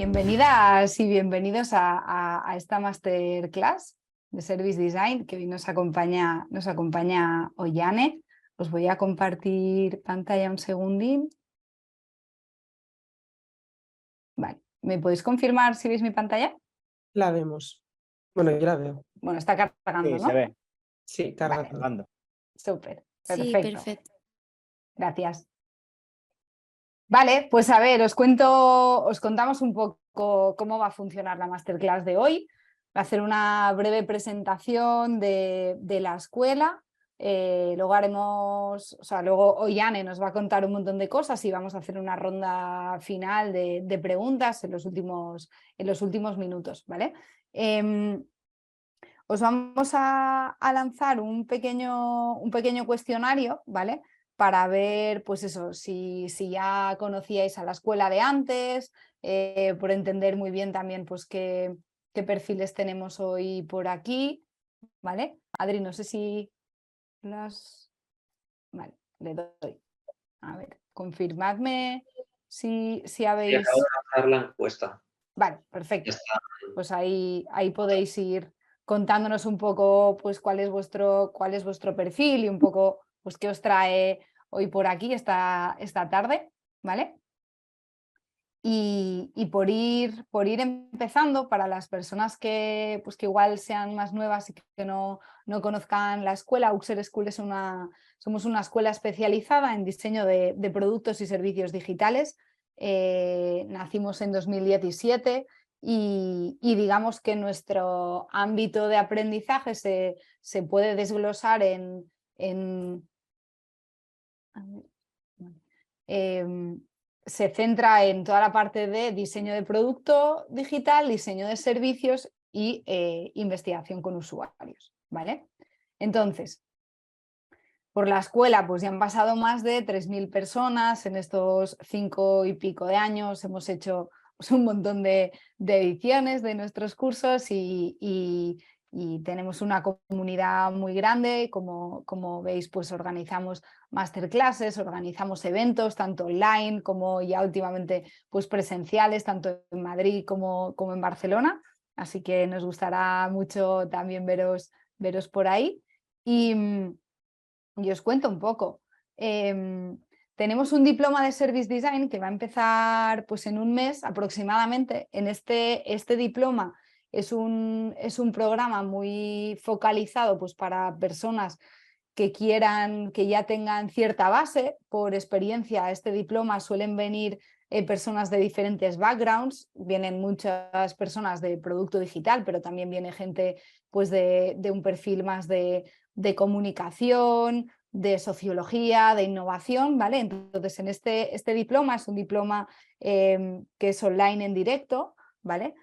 Bienvenidas y bienvenidos a esta masterclass de Service Design que hoy nos acompaña Ollane. Os voy a compartir pantalla un segundín. Vale, ¿me podéis confirmar si veis mi pantalla? La vemos. Bueno, yo la veo. Bueno, está cargando, Sí, ¿no? se ve. Sí, Vale. cargando. Súper, Sí, perfecto. perfecto. Gracias. Vale, pues a ver, os contamos un poco cómo va a funcionar la masterclass de hoy. Va a hacer una breve presentación de la escuela. Luego Ollane nos va a contar un montón de cosas y vamos a hacer una ronda final de preguntas en los últimos minutos, ¿vale? Os vamos a lanzar un pequeño cuestionario, ¿vale? Para ver, pues eso, si ya conocíais a la escuela de antes, por entender muy bien también pues qué perfiles tenemos hoy por aquí, ¿vale? Adri, no sé si las... Vale, le doy. A ver, confirmadme si habéis... Acabo de lanzar la encuesta. Vale, Ya perfecto. está. Pues ahí podéis ir contándonos un poco pues cuál es vuestro perfil y un poco pues qué os trae hoy por aquí esta tarde, ¿vale? Y por ir empezando, para las personas que igual sean más nuevas y que no conozcan la escuela, Uxer School somos una escuela especializada en diseño de productos y servicios digitales. Nacimos en 2017 y digamos que nuestro ámbito de aprendizaje se puede desglosar se centra en toda la parte de diseño de producto digital, diseño de servicios y investigación con usuarios, ¿vale? Entonces, por la escuela pues ya han pasado más de 3.000 personas en estos 5 y pico de años, hemos hecho pues, un montón de ediciones de nuestros cursos y tenemos una comunidad muy grande, como veis pues organizamos masterclasses, organizamos eventos tanto online como ya últimamente pues presenciales, tanto en Madrid como en Barcelona, así que nos gustará mucho también veros por ahí y os cuento un poco. Tenemos un diploma de Service Design que va a empezar pues, en un mes aproximadamente. En este diploma es un programa muy focalizado pues, para personas que ya tengan cierta base. Por experiencia, a este diploma suelen venir personas de diferentes backgrounds. Vienen muchas personas de producto digital, pero también viene gente pues, de un perfil más de comunicación, de sociología, de innovación, ¿vale? Entonces, en este diploma es un diploma que es online en directo, ¿vale?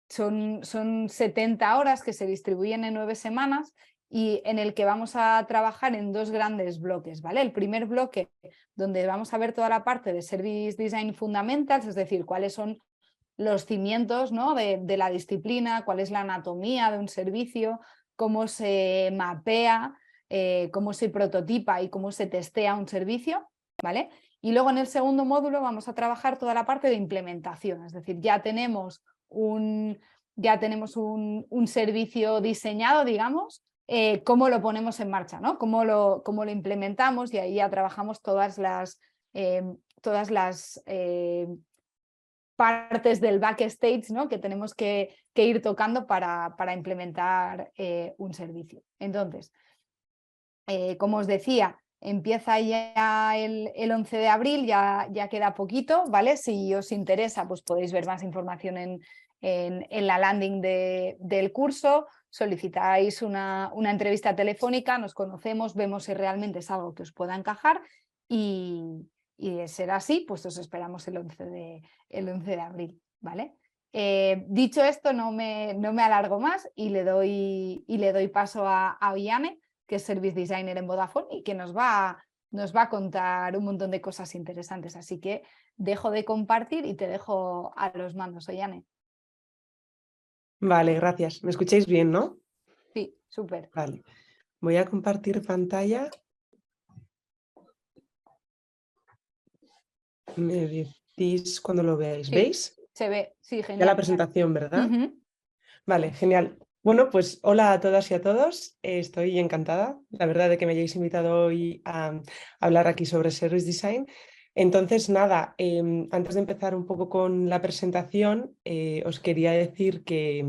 Son 70 horas que se distribuyen en 9 semanas y en el que vamos a trabajar en 2 grandes bloques, ¿vale? El primer bloque, donde vamos a ver toda la parte de Service Design Fundamentals, es decir, cuáles son los cimientos, ¿no? de la disciplina, cuál es la anatomía de un servicio, cómo se mapea, cómo se prototipa y cómo se testea un servicio, ¿vale? Y luego en el segundo módulo vamos a trabajar toda la parte de implementación, es decir, ya tenemos un servicio diseñado, digamos, cómo lo ponemos en marcha, ¿no? Cómo lo implementamos, y ahí ya trabajamos todas las partes del backstage, ¿no? Que tenemos que ir tocando para implementar un servicio. Entonces, como os decía, empieza ya el 11 de abril, ya queda poquito, ¿vale? Si os interesa, pues podéis ver más información en la landing del curso, solicitáis una entrevista telefónica, nos conocemos, vemos si realmente es algo que os pueda encajar y de ser así, pues os esperamos el 11 de abril, ¿vale? Dicho esto, no me alargo más y le doy paso a Ollane, que es Service Designer en Vodafone y que nos va a contar un montón de cosas interesantes. Así que dejo de compartir y te dejo a los mandos, Ollane. Vale, gracias. ¿Me escucháis bien, no? Sí, súper. Vale. Voy a compartir pantalla. compartís cuando lo veáis. Sí, ¿Veis? se ve, sí, Ya la genial. presentación, ¿verdad? Ujú. Vale, genial. Bueno, pues hola a todas y a todos. Estoy encantada, la verdad, de que me hayáis invitado hoy a hablar aquí sobre Service Design. Entonces, nada, antes de empezar un poco con la presentación, os quería decir que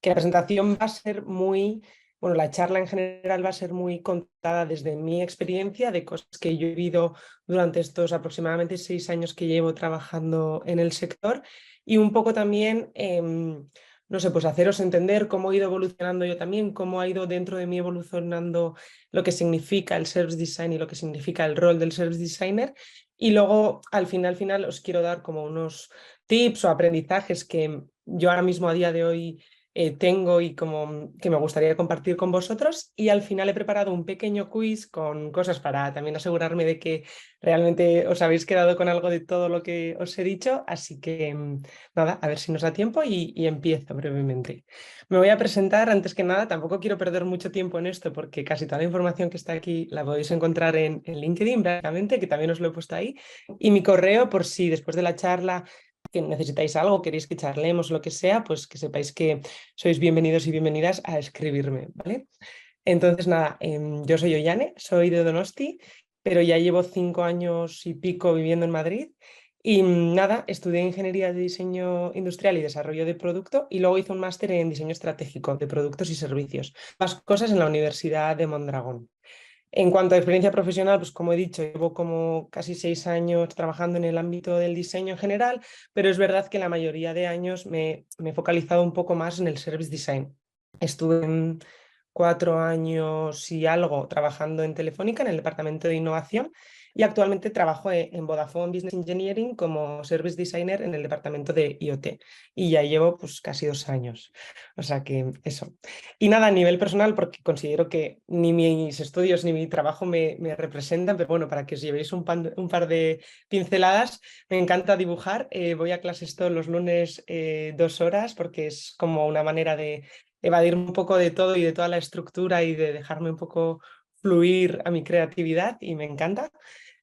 la presentación va a ser muy, bueno, la charla en general va a ser muy contada desde mi experiencia de cosas que yo he vivido durante estos aproximadamente 6 años que llevo trabajando en el sector y un poco también no sé, pues haceros entender cómo he ido evolucionando yo también, cómo ha ido dentro de mí evolucionando lo que significa el service design y lo que significa el rol del service designer. Y luego, al final os quiero dar como unos tips o aprendizajes que yo ahora mismo a día de hoy tengo y como que me gustaría compartir con vosotros. Y al final he preparado un pequeño quiz con cosas para también asegurarme de que realmente os habéis quedado con algo de todo lo que os he dicho. Así que nada, a ver si nos da tiempo y empiezo brevemente. Me voy a presentar antes que nada, tampoco quiero perder mucho tiempo en esto porque casi toda la información que está aquí la podéis encontrar en LinkedIn, básicamente, que también os lo he puesto ahí, y mi correo por si después de la charla que necesitáis algo, queréis que charlemos, lo que sea, pues que sepáis que sois bienvenidos y bienvenidas a escribirme, ¿vale? Entonces, nada, yo soy Ollane, soy de Donosti, pero ya llevo 5 años y pico viviendo en Madrid. Y nada, estudié ingeniería de diseño industrial y desarrollo de producto y luego hice un máster en diseño estratégico de productos y servicios. Más cosas en la Universidad de Mondragón. En cuanto a experiencia profesional, pues como he dicho, llevo como casi 6 años trabajando en el ámbito del diseño en general, pero es verdad que la mayoría de años me he focalizado un poco más en el service design. Estuve en 4 años y algo trabajando en Telefónica, en el departamento de innovación, y actualmente trabajo en Vodafone Business Engineering como service designer en el departamento de IoT. Y ya llevo pues casi 2 años. O sea que eso. Y nada, a nivel personal, porque considero que ni mis estudios ni mi trabajo me representan, pero bueno, para que os llevéis un par de pinceladas, me encanta dibujar. Voy a clases todos los lunes 2 horas porque es como una manera de evadir un poco de todo y de toda la estructura y de dejarme un poco fluir a mi creatividad y me encanta.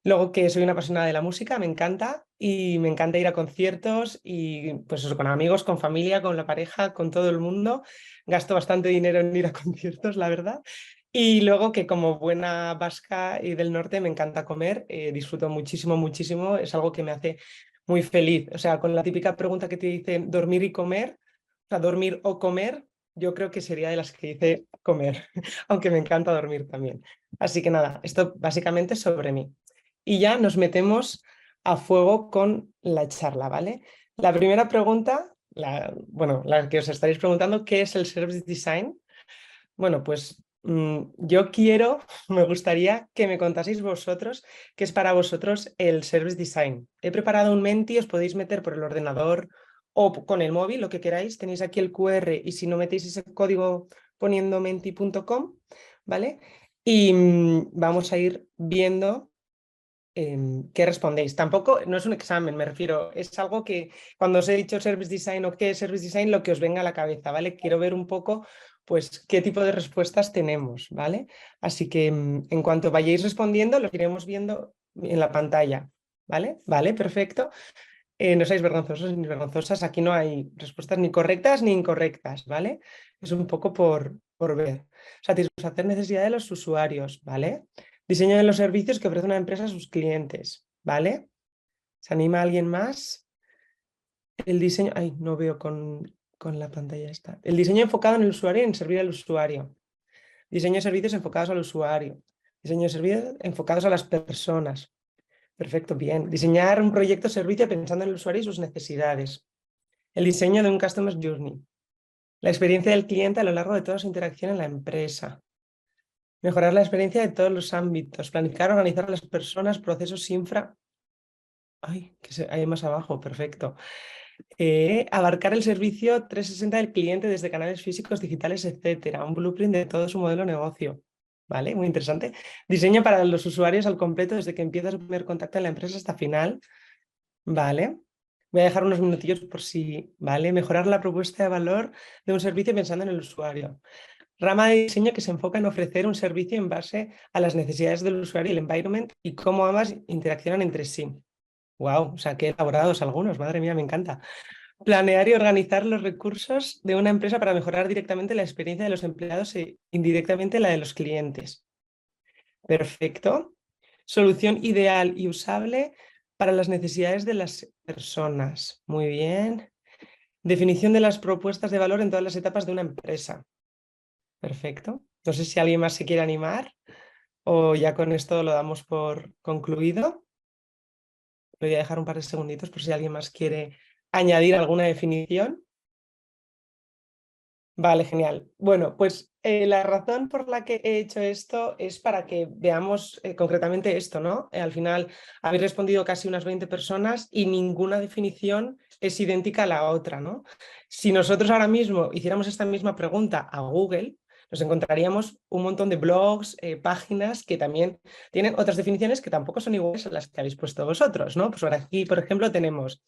Luego que soy una apasionada de la música, me encanta y me encanta ir a conciertos y pues eso, con amigos, con familia, con la pareja, con todo el mundo. Gasto bastante dinero en ir a conciertos, la verdad. Y luego que como buena vasca y del norte me encanta comer, disfruto muchísimo, muchísimo, es algo que me hace muy feliz. O sea, con la típica pregunta que te dicen dormir y comer, o sea, dormir o comer, yo creo que sería de las que dice comer, aunque me encanta dormir también. Así que nada, esto básicamente es sobre mí. Y ya nos metemos a fuego con la charla, ¿vale? La primera pregunta, bueno, la que os estaréis preguntando, ¿qué es el Service Design? Bueno, pues yo quiero, me gustaría que me contaseis vosotros qué es para vosotros el Service Design. He preparado un Menti, os podéis meter por el ordenador o con el móvil, lo que queráis. Tenéis aquí el QR y si no metéis ese código poniendo menti.com, ¿vale? Y vamos a ir viendo qué respondéis. Tampoco, no es un examen, me refiero, es algo que cuando os he dicho Service Design o qué es Service Design, lo que os venga a la cabeza, ¿vale? Quiero ver un poco, pues, qué tipo de respuestas tenemos, ¿vale? Así que en cuanto vayáis respondiendo, lo iremos viendo en la pantalla, ¿vale? Vale, perfecto. No seáis vergonzosos ni vergonzosas, aquí no hay respuestas ni correctas ni incorrectas, ¿vale? Es un poco por ver. Satisfacer necesidades de los usuarios, ¿vale? Diseño de los servicios que ofrece una empresa a sus clientes, ¿vale? ¿Se anima alguien más? El diseño, ay, no veo con la pantalla esta. El diseño enfocado en el usuario y en servir al usuario. Diseño de servicios enfocados al usuario. Diseño de servicios enfocados a las personas. Perfecto, bien. Diseñar un proyecto o servicio pensando en el usuario y sus necesidades. El diseño de un Customer Journey. La experiencia del cliente a lo largo de toda su interacción en la empresa. Mejorar la experiencia de todos los ámbitos. Planificar, organizar a las personas, procesos infra. Ay, hay más abajo, perfecto. Abarcar el servicio 360 del cliente desde canales físicos, digitales, etcétera. Un blueprint de todo su modelo de negocio. ¿Vale? Muy interesante. Diseño para los usuarios al completo desde que empieza su primer contacto en la empresa hasta final. Vale. Voy a dejar unos minutillos por si, ¿vale? Mejorar la propuesta de valor de un servicio pensando en el usuario. Rama de diseño que se enfoca en ofrecer un servicio en base a las necesidades del usuario y el environment y cómo ambas interaccionan entre sí. Wow, o sea, qué elaborados algunos, madre mía, me encanta. Planear y organizar los recursos de una empresa para mejorar directamente la experiencia de los empleados e indirectamente la de los clientes. Perfecto. Solución ideal y usable para las necesidades de las personas. Muy bien. Definición de las propuestas de valor en todas las etapas de una empresa. Perfecto. No sé si alguien más se quiere animar o ya con esto lo damos por concluido. Le voy a dejar un par de segunditos por si alguien más quiere añadir alguna definición. Vale, genial. Bueno, pues la razón por la que he hecho esto es para que veamos concretamente esto, ¿no? Al final habéis respondido casi unas 20 personas y ninguna definición es idéntica a la otra, ¿no? Si nosotros ahora mismo hiciéramos esta misma pregunta a Google, nos encontraríamos un montón de blogs, páginas que también tienen otras definiciones que tampoco son iguales a las que habéis puesto vosotros, ¿no? Pues ahora aquí, por ejemplo, tenemos: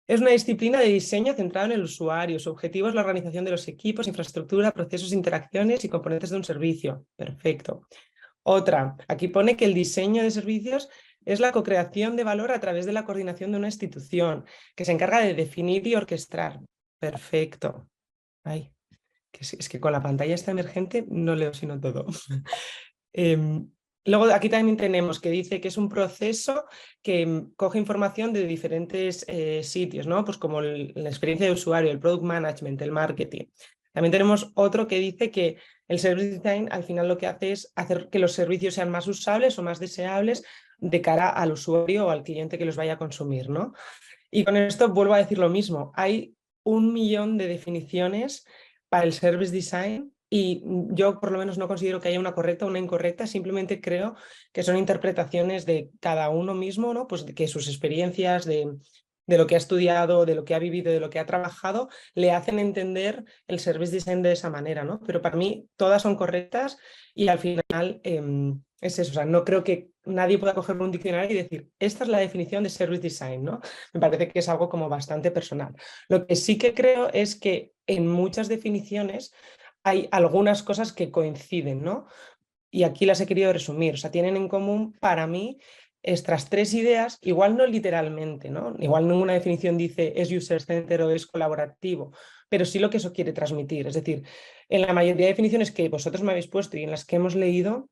es una disciplina de diseño centrada en el usuario. Su objetivo es la organización de los equipos, infraestructura, procesos, interacciones y componentes de un servicio. Perfecto. Otra, aquí pone que el diseño de servicios es la co-creación de valor a través de la coordinación de una institución que se encarga de definir y orquestar. Perfecto. Ay, es que con la pantalla esta emergente no leo sino todo. Luego aquí también tenemos que dice que es un proceso que coge información de diferentes sitios, ¿no? Pues como la experiencia de usuario, el product management, el marketing. También tenemos otro que dice que el service design al final lo que hace es hacer que los servicios sean más usables o más deseables de cara al usuario o al cliente que los vaya a consumir, ¿no? Y con esto vuelvo a decir lo mismo. Hay 1 millón de definiciones para el service design y yo por lo menos no considero que haya una correcta o una incorrecta, simplemente creo que son interpretaciones de cada uno mismo, ¿no? Pues de que sus experiencias, de lo que ha estudiado, de lo que ha vivido, de lo que ha trabajado, le hacen entender el service design de esa manera, ¿no? Pero para mí todas son correctas y al final es eso, o sea, no creo que nadie pueda coger un diccionario y decir, esta es la definición de service design, ¿no? Me parece que es algo como bastante personal. Lo que sí que creo es que en muchas definiciones hay algunas cosas que coinciden, ¿no? Y aquí las he querido resumir, o sea, tienen en común para mí estas tres ideas, igual no literalmente, ¿no? Igual ninguna definición dice es user-centered o es colaborativo, pero sí lo que eso quiere transmitir. Es decir, en la mayoría de definiciones que vosotros me habéis puesto y en las que hemos leído,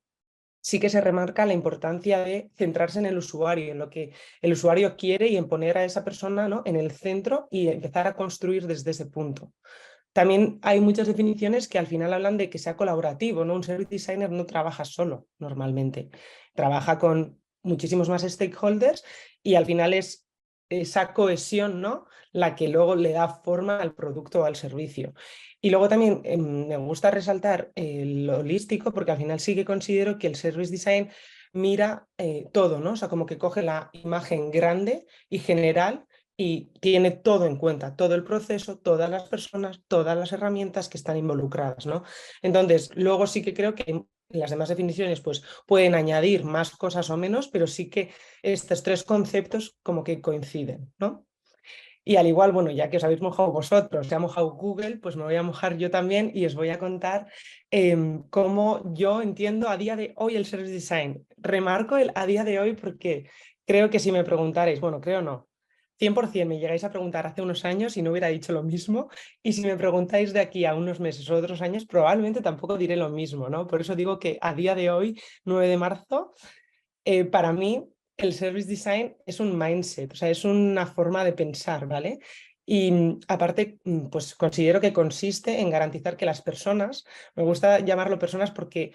sí que se remarca la importancia de centrarse en el usuario, en lo que el usuario quiere y en poner a esa persona, ¿no?, en el centro y empezar a construir desde ese punto. También hay muchas definiciones que al final hablan de que sea colaborativo, ¿no? Un service designer no trabaja solo normalmente, trabaja con muchísimos más stakeholders y al final es esa cohesión, ¿no?, la que luego le da forma al producto o al servicio. Y luego también me gusta resaltar el holístico porque al final sí que considero que el service design mira todo, ¿no? O sea, como que coge la imagen grande y general y tiene todo en cuenta, todo el proceso, todas las personas, todas las herramientas que están involucradas, ¿no? Entonces, luego sí que creo que en las demás definiciones pues, pueden añadir más cosas o menos, pero sí que estos tres conceptos como que coinciden, ¿no? Y al igual, bueno, ya que os habéis mojado vosotros, se ha mojado Google, pues me voy a mojar yo también y os voy a contar cómo yo entiendo a día de hoy el service design. Remarco el a día de hoy porque creo que si me preguntarais, bueno, creo no, 100% me llegáis a preguntar hace unos años y no hubiera dicho lo mismo, y si me preguntáis de aquí a unos meses o otros años, probablemente tampoco diré lo mismo, ¿no? Por eso digo que a día de hoy, 9 de marzo, para mí el service design es un mindset, o sea, es una forma de pensar, ¿vale? Y aparte, pues considero que consiste en garantizar que las personas, me gusta llamarlo personas porque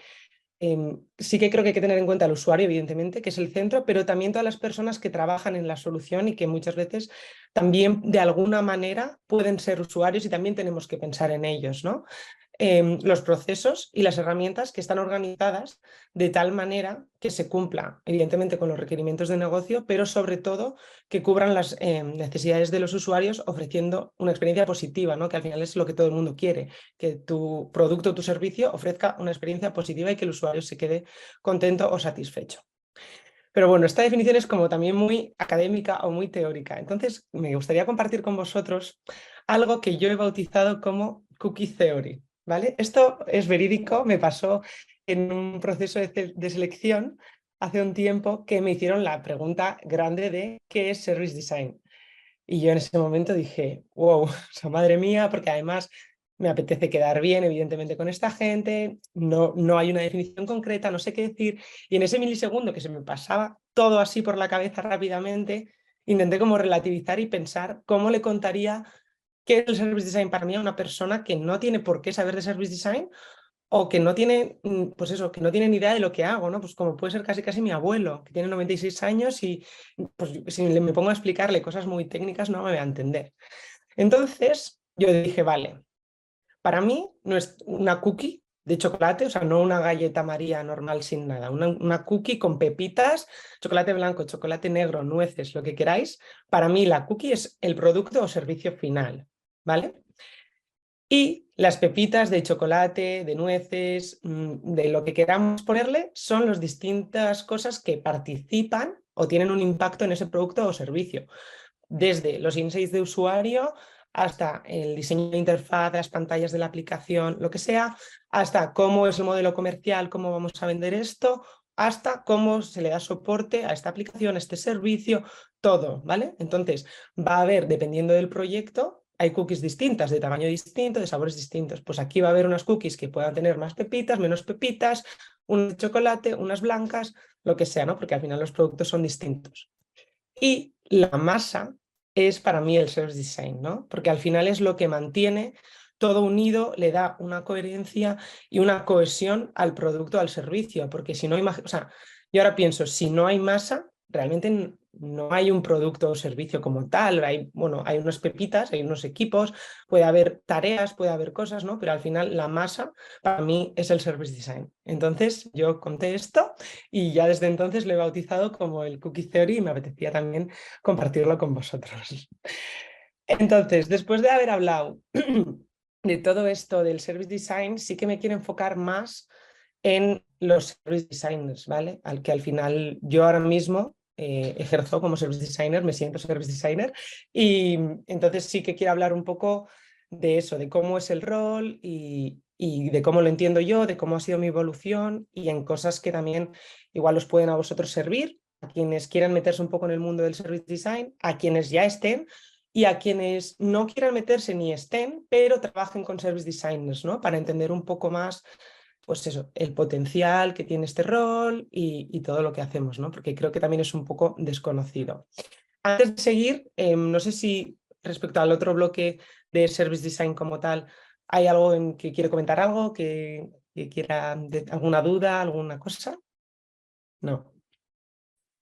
sí que creo que hay que tener en cuenta al usuario, evidentemente, que es el centro, pero también todas las personas que trabajan en la solución y que muchas veces también de alguna manera pueden ser usuarios y también tenemos que pensar en ellos, ¿no? Los procesos y las herramientas que están organizadas de tal manera que se cumpla, evidentemente, con los requerimientos de negocio, pero sobre todo que cubran las necesidades de los usuarios ofreciendo una experiencia positiva, ¿no? Que al final es lo que todo el mundo quiere, que tu producto o tu servicio ofrezca una experiencia positiva y que el usuario se quede contento o satisfecho. Pero bueno, esta definición es como también muy académica o muy teórica. Entonces, me gustaría compartir con vosotros algo que yo he bautizado como Cookie Theory, ¿vale? Esto es verídico, me pasó en un proceso de selección hace un tiempo que me hicieron la pregunta grande de ¿qué es Service Design? Y yo en ese momento dije, wow, o sea, madre mía, porque además me apetece quedar bien, evidentemente, con esta gente, no hay una definición concreta, no sé qué decir. Y en ese milisegundo que se me pasaba todo así por la cabeza rápidamente, intenté como relativizar y pensar cómo le contaría qué es el Service Design para mí a una persona que no tiene por qué saber de Service Design o que no tiene, pues eso, que no tiene ni idea de lo que hago, ¿no? Pues como puede ser casi casi mi abuelo, que tiene 96 años y pues si me pongo a explicarle cosas muy técnicas no me va a entender. Entonces yo dije, vale, para mí no es una cookie de chocolate, o sea, no una galleta María normal sin nada, una cookie con pepitas, chocolate blanco, chocolate negro, nueces, lo que queráis. Para mí la cookie es el producto o servicio final, ¿vale? Y las pepitas de chocolate, de nueces, de lo que queramos ponerle, son las distintas cosas que participan o tienen un impacto en ese producto o servicio. Desde los insights de usuario hasta el diseño de interfaz, las pantallas de la aplicación, lo que sea, hasta cómo es el modelo comercial, cómo vamos a vender esto, hasta cómo se le da soporte a esta aplicación, a este servicio, todo, ¿vale? Entonces, va a haber, dependiendo del proyecto, hay cookies distintas, de tamaño distinto, de sabores distintos. Pues aquí va a haber unas cookies que puedan tener más pepitas, menos pepitas, un de chocolate, unas blancas, lo que sea, ¿no? Porque al final los productos son distintos. Y la masa es para mí el service design, ¿no? Porque al final es lo que mantiene todo unido, le da una coherencia y una cohesión al producto, al servicio, porque si no, o sea, yo ahora pienso, si no hay masa, realmente no hay un producto o servicio como tal, hay, bueno, hay unas pepitas, hay unos equipos, puede haber tareas, puede haber cosas, ¿no? Pero al final la masa para mí es el service design. Entonces yo conté esto y ya desde entonces lo he bautizado como el Cookie Theory y me apetecía también compartirlo con vosotros. Entonces, después de haber hablado de todo esto del service design, sí que me quiero enfocar más en los service designers, ¿vale? Al que al final yo ahora mismo ejerzo como service designer, me siento service designer y entonces sí que quiero hablar un poco de eso, de cómo es el rol y de cómo lo entiendo yo, de cómo ha sido mi evolución y en cosas que también igual os pueden a vosotros servir, a quienes quieran meterse un poco en el mundo del service design, a quienes ya estén y a quienes no quieran meterse ni estén, pero trabajen con service designers, ¿no? Para entender un poco más, pues eso, el potencial que tiene este rol y todo lo que hacemos, ¿no? Porque creo que también es un poco desconocido. Antes de seguir, no sé si respecto al otro bloque de service design como tal, ¿hay algo en que quiere comentar algo, que quiera, alguna duda, alguna cosa? No.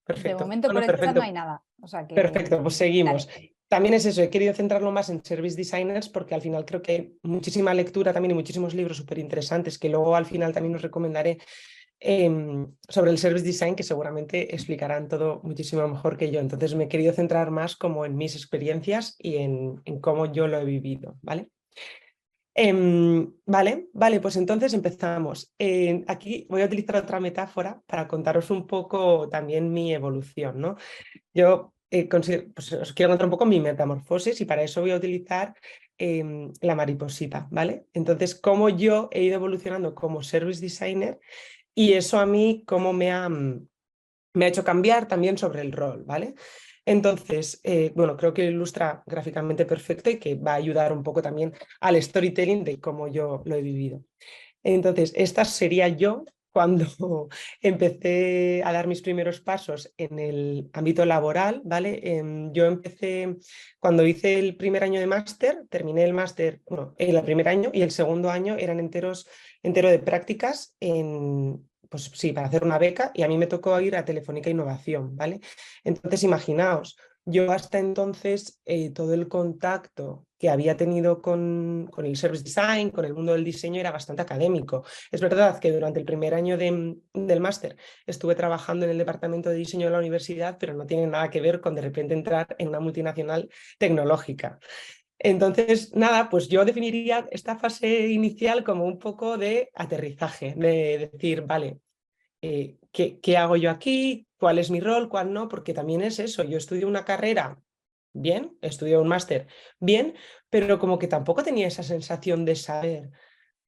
De Perfecto. momento por Bueno, el chat no perfecto. hay nada. O sea que, Perfecto, pues seguimos. dale. También es eso, he querido centrarlo más en service designers porque al final creo que hay muchísima lectura también y muchísimos libros súper interesantes que luego al final también os recomendaré sobre el service design que seguramente explicarán todo muchísimo mejor que yo. Entonces me he querido centrar más como en mis experiencias y en cómo yo lo he vivido, ¿vale? Vale, pues entonces empezamos. Aquí voy a utilizar otra metáfora para contaros un poco también mi evolución, ¿no? Yo pues, os quiero contar un poco mi metamorfosis y para eso voy a utilizar la mariposita, ¿vale? Entonces, cómo yo he ido evolucionando como service designer y eso a mí cómo me ha hecho cambiar también sobre el rol, ¿vale? Entonces, bueno, creo que ilustra gráficamente perfecto y que va a ayudar un poco también al storytelling de cómo yo lo he vivido. Entonces, esta sería yo cuando empecé a dar mis primeros pasos en el ámbito laboral, ¿vale? Yo empecé, cuando hice el primer año de máster, terminé el máster, bueno, el primer año y el segundo año eran entero de prácticas pues sí, para hacer una beca y a mí me tocó ir a Telefónica Innovación, ¿vale? Entonces, imaginaos, yo hasta entonces todo el contacto que había tenido con el service design, con el mundo del diseño, era bastante académico. Es verdad que durante el primer año del máster estuve trabajando en el departamento de diseño de la universidad, pero no tiene nada que ver con de repente entrar en una multinacional tecnológica. Entonces, nada, pues yo definiría esta fase inicial como un poco de aterrizaje, de decir, vale, ¿qué hago yo aquí? ¿Cuál es mi rol? ¿Cuál no? Porque también es eso, yo estudio una carrera, bien, estudio un máster, bien, pero como que tampoco tenía esa sensación de saber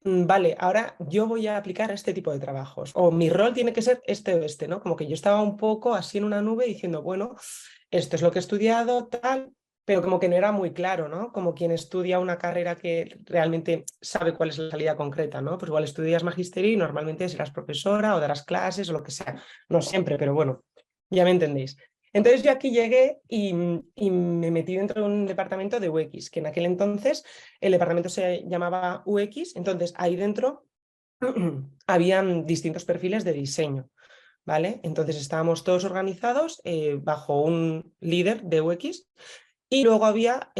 vale, ahora yo voy a aplicar este tipo de trabajos, o mi rol tiene que ser este o este, ¿no? Como que yo estaba un poco así en una nube diciendo, bueno, esto es lo que he estudiado, tal, pero como que no era muy claro, ¿no? Como quien estudia una carrera que realmente sabe cuál es la salida concreta, ¿no? Pues igual estudias magisterio y normalmente serás profesora o darás clases o lo que sea, no siempre, pero bueno, ya me entendéis. Entonces yo aquí llegué y me metí dentro de un departamento de UX, que en aquel entonces el departamento se llamaba UX, entonces ahí dentro habían distintos perfiles de diseño, ¿vale? Entonces estábamos todos organizados bajo un líder de UX y luego había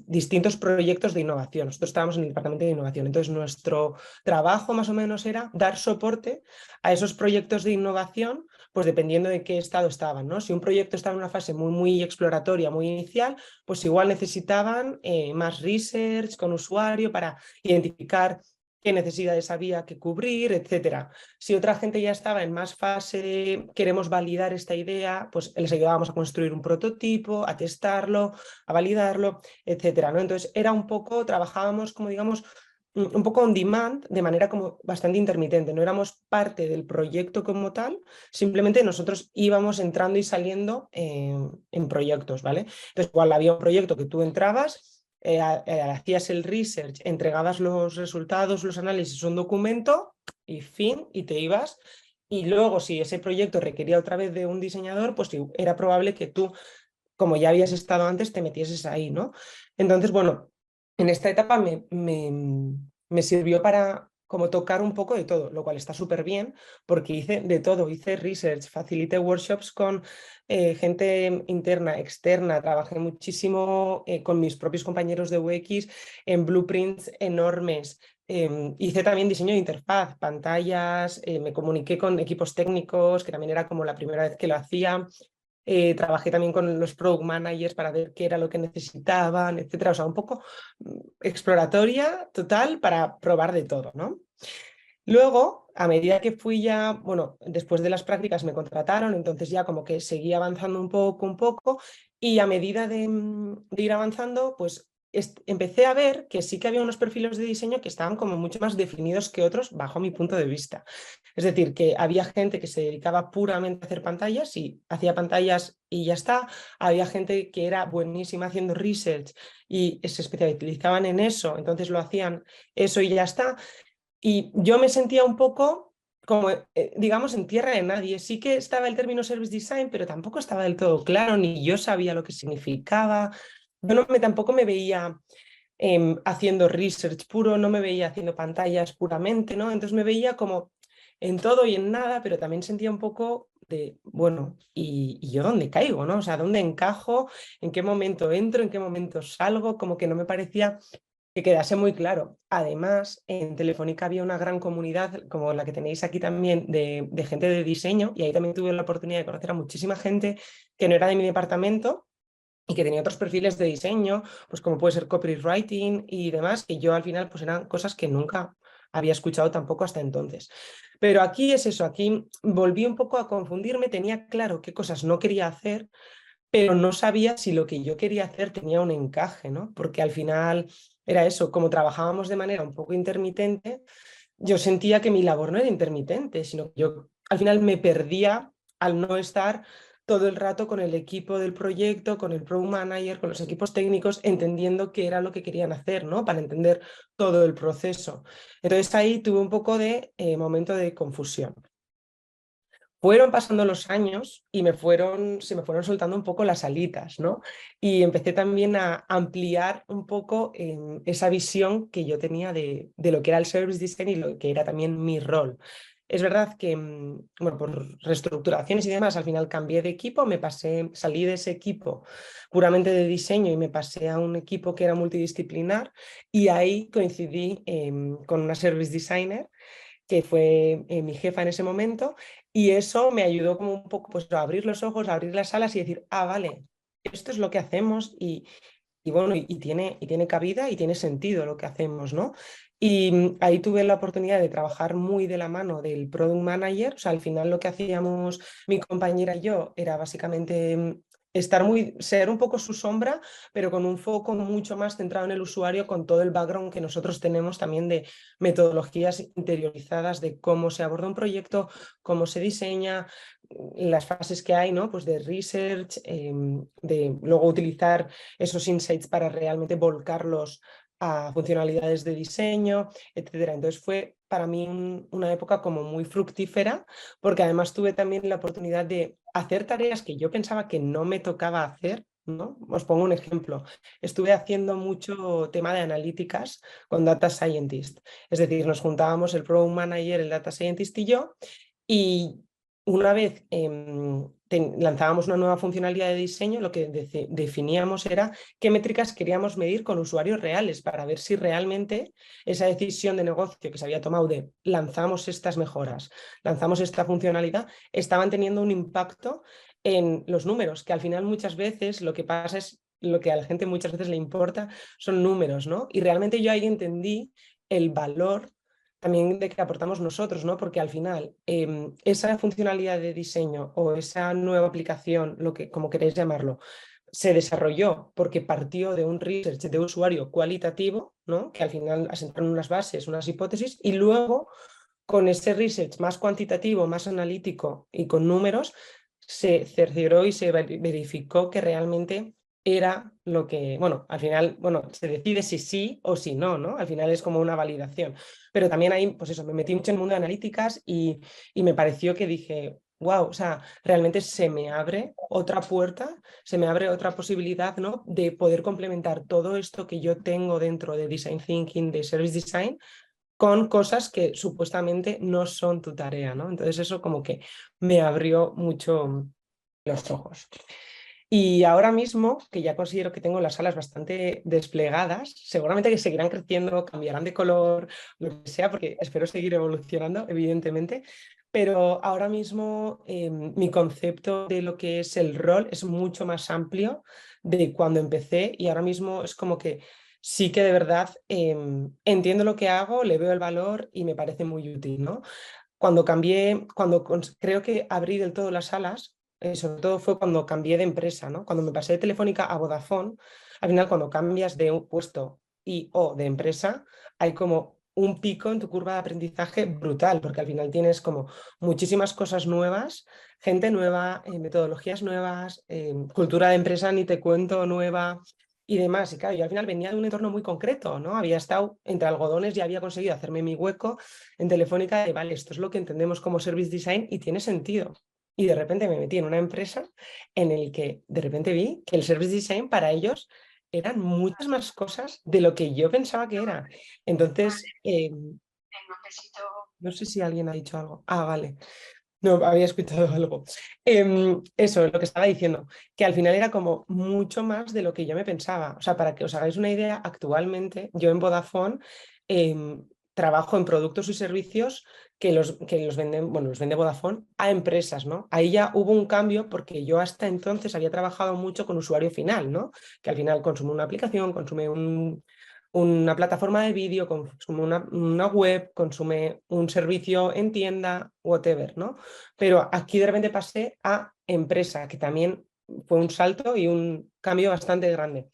distintos proyectos de innovación. Nosotros estábamos en el departamento de innovación. Entonces nuestro trabajo más o menos era dar soporte a esos proyectos de innovación, pues dependiendo de qué estado estaban, ¿no? Si un proyecto estaba en una fase muy exploratoria, muy inicial, pues igual necesitaban más research con usuario para identificar qué necesidades había que cubrir, etcétera. Si otra gente ya estaba en más fase de queremos validar esta idea, pues les ayudábamos a construir un prototipo, a testarlo, a validarlo, etcétera, ¿no? Entonces era un poco, trabajábamos como digamos un poco on demand, de manera como bastante intermitente. No éramos parte del proyecto como tal, simplemente nosotros íbamos entrando y saliendo en proyectos, ¿vale? Entonces igual había un proyecto que tú entrabas, hacías el research, entregabas los resultados, los análisis, un documento y fin, y te ibas. Y luego, si ese proyecto requería otra vez de un diseñador, pues era probable que tú, como ya habías estado antes, te metieses ahí, ¿no? Entonces, bueno, en esta etapa me sirvió para como tocar un poco de todo, lo cual está súper bien porque hice de todo, hice research, facilité workshops con gente interna, externa, trabajé muchísimo con mis propios compañeros de UX en blueprints enormes. Hice también diseño de interfaz, pantallas, me comuniqué con equipos técnicos, que también era como la primera vez que lo hacía. Trabajé también con los product managers para ver qué era lo que necesitaban, etcétera. O sea, un poco exploratoria total para probar de todo, ¿no? Luego, a medida que fui ya, bueno, después de las prácticas me contrataron, entonces ya como que seguí avanzando un poco, y a medida de ir avanzando, pues empecé a ver que sí que había unos perfiles de diseño que estaban como mucho más definidos que otros bajo mi punto de vista. Es decir, que había gente que se dedicaba puramente a hacer pantallas y hacía pantallas y ya está. Había gente que era buenísima haciendo research y se especializaban en eso, entonces lo hacían eso y ya está. Y yo me sentía un poco como, digamos, en tierra de nadie. Sí que estaba el término service design, pero tampoco estaba del todo claro, ni yo sabía lo que significaba. Yo tampoco me veía haciendo research puro, no me veía haciendo pantallas puramente, ¿no? Entonces me veía como en todo y en nada, pero también sentía un poco de, bueno, ¿y yo dónde caigo, ¿no? O sea, ¿dónde encajo? ¿En qué momento entro? ¿En qué momento salgo? Como que no me parecía que quedase muy claro. Además, en Telefónica había una gran comunidad, como la que tenéis aquí también, de gente de diseño, y ahí también tuve la oportunidad de conocer a muchísima gente que no era de mi departamento y que tenía otros perfiles de diseño, pues como puede ser copywriting y demás, que yo al final pues eran cosas que nunca había escuchado tampoco hasta entonces. Pero aquí es eso, aquí volví un poco a confundirme, tenía claro qué cosas no quería hacer, pero no sabía si lo que yo quería hacer tenía un encaje, ¿no? Porque al final era eso, como trabajábamos de manera un poco intermitente, yo sentía que mi labor no era intermitente, sino que yo al final me perdía al no estar todo el rato con el equipo del proyecto, con el product manager, con los equipos técnicos, entendiendo qué era lo que querían hacer, ¿no? Para entender todo el proceso. Entonces ahí tuve un poco de momento de confusión. Fueron pasando los años y se me fueron soltando un poco las alitas, ¿no? Y empecé también a ampliar un poco esa visión que yo tenía de lo que era el service design y lo que era también mi rol. Es verdad que, bueno, por reestructuraciones y demás, al final cambié de equipo, salí de ese equipo puramente de diseño y me pasé a un equipo que era multidisciplinar, y ahí coincidí con una service designer que fue mi jefa en ese momento, y eso me ayudó como un poco pues, a abrir los ojos, a abrir las alas y decir, ah, vale, esto es lo que hacemos y bueno, y tiene cabida y tiene sentido lo que hacemos, ¿no? Y ahí tuve la oportunidad de trabajar muy de la mano del product manager, o sea, al final lo que hacíamos mi compañera y yo era básicamente ser un poco su sombra, pero con un foco mucho más centrado en el usuario, con todo el background que nosotros tenemos también de metodologías interiorizadas de cómo se aborda un proyecto, cómo se diseña, las fases que hay, ¿no? Pues de research, de luego utilizar esos insights para realmente volcarlos a funcionalidades de diseño, etcétera. Entonces fue para mí una época como muy fructífera, porque además tuve también la oportunidad de hacer tareas que yo pensaba que no me tocaba hacer, ¿no? Os pongo un ejemplo. Estuve haciendo mucho tema de analíticas con Data Scientist. Es decir, nos juntábamos el Product Manager, el Data Scientist y yo, y una vez lanzábamos una nueva funcionalidad de diseño, lo que definíamos era qué métricas queríamos medir con usuarios reales para ver si realmente esa decisión de negocio que se había tomado de lanzamos estas mejoras, lanzamos esta funcionalidad, estaban teniendo un impacto en los números, que al final muchas veces lo que pasa es, lo que a la gente muchas veces le importa son números, ¿no? Y realmente yo ahí entendí el valor también de que aportamos nosotros, ¿no? Porque al final esa funcionalidad de diseño o esa nueva aplicación, lo que, como queréis llamarlo, se desarrolló porque partió de un research de usuario cualitativo, ¿no? Que al final asentaron unas bases, unas hipótesis, y luego con ese research más cuantitativo, más analítico y con números, se cercioró y se verificó que realmente era lo que, bueno, al final, bueno, se decide si sí o si no, ¿no? Al final es como una validación. Pero también ahí, pues eso, me metí mucho en el mundo de analíticas y me pareció que dije, wow, o sea, realmente se me abre otra puerta, se me abre otra posibilidad, ¿no? De poder complementar todo esto que yo tengo dentro de Design Thinking, de Service Design, con cosas que supuestamente no son tu tarea, ¿no? Entonces eso como que me abrió mucho los ojos. Y ahora mismo, que ya considero que tengo las alas bastante desplegadas, seguramente que seguirán creciendo, cambiarán de color, lo que sea, porque espero seguir evolucionando, evidentemente, pero ahora mismo mi concepto de lo que es el rol es mucho más amplio de cuando empecé y ahora mismo es como que sí que de verdad entiendo lo que hago, le veo el valor y me parece muy útil, ¿no? Cuando cambié, creo que abrí del todo las alas, sobre todo fue cuando cambié de empresa, ¿no? Cuando me pasé de Telefónica a Vodafone, al final cuando cambias de un puesto y o de empresa, hay como un pico en tu curva de aprendizaje brutal, porque al final tienes como muchísimas cosas nuevas, gente nueva, metodologías nuevas, cultura de empresa, ni te cuento, nueva y demás. Y claro, yo al final venía de un entorno muy concreto, ¿no? Había estado entre algodones y había conseguido hacerme mi hueco en Telefónica de, vale, esto es lo que entendemos como Service Design y tiene sentido. Y de repente me metí en una empresa en el que de repente vi que el Service Design para ellos eran muchas más cosas de lo que yo pensaba que era. Entonces, no sé si alguien ha dicho algo. Ah, vale. No, había escuchado algo. Eso, lo que estaba diciendo, que al final era como mucho más de lo que yo me pensaba. O sea, para que os hagáis una idea, actualmente yo en Vodafone trabajo en productos y servicios que los venden, bueno, los vende Vodafone a empresas, ¿no? Ahí ya hubo un cambio porque yo hasta entonces había trabajado mucho con usuario final, ¿no? Que al final consume una aplicación, consume una plataforma de vídeo, consume una web, consume un servicio en tienda, whatever, ¿no? Pero aquí de repente pasé a empresa, que también fue un salto y un cambio bastante grande.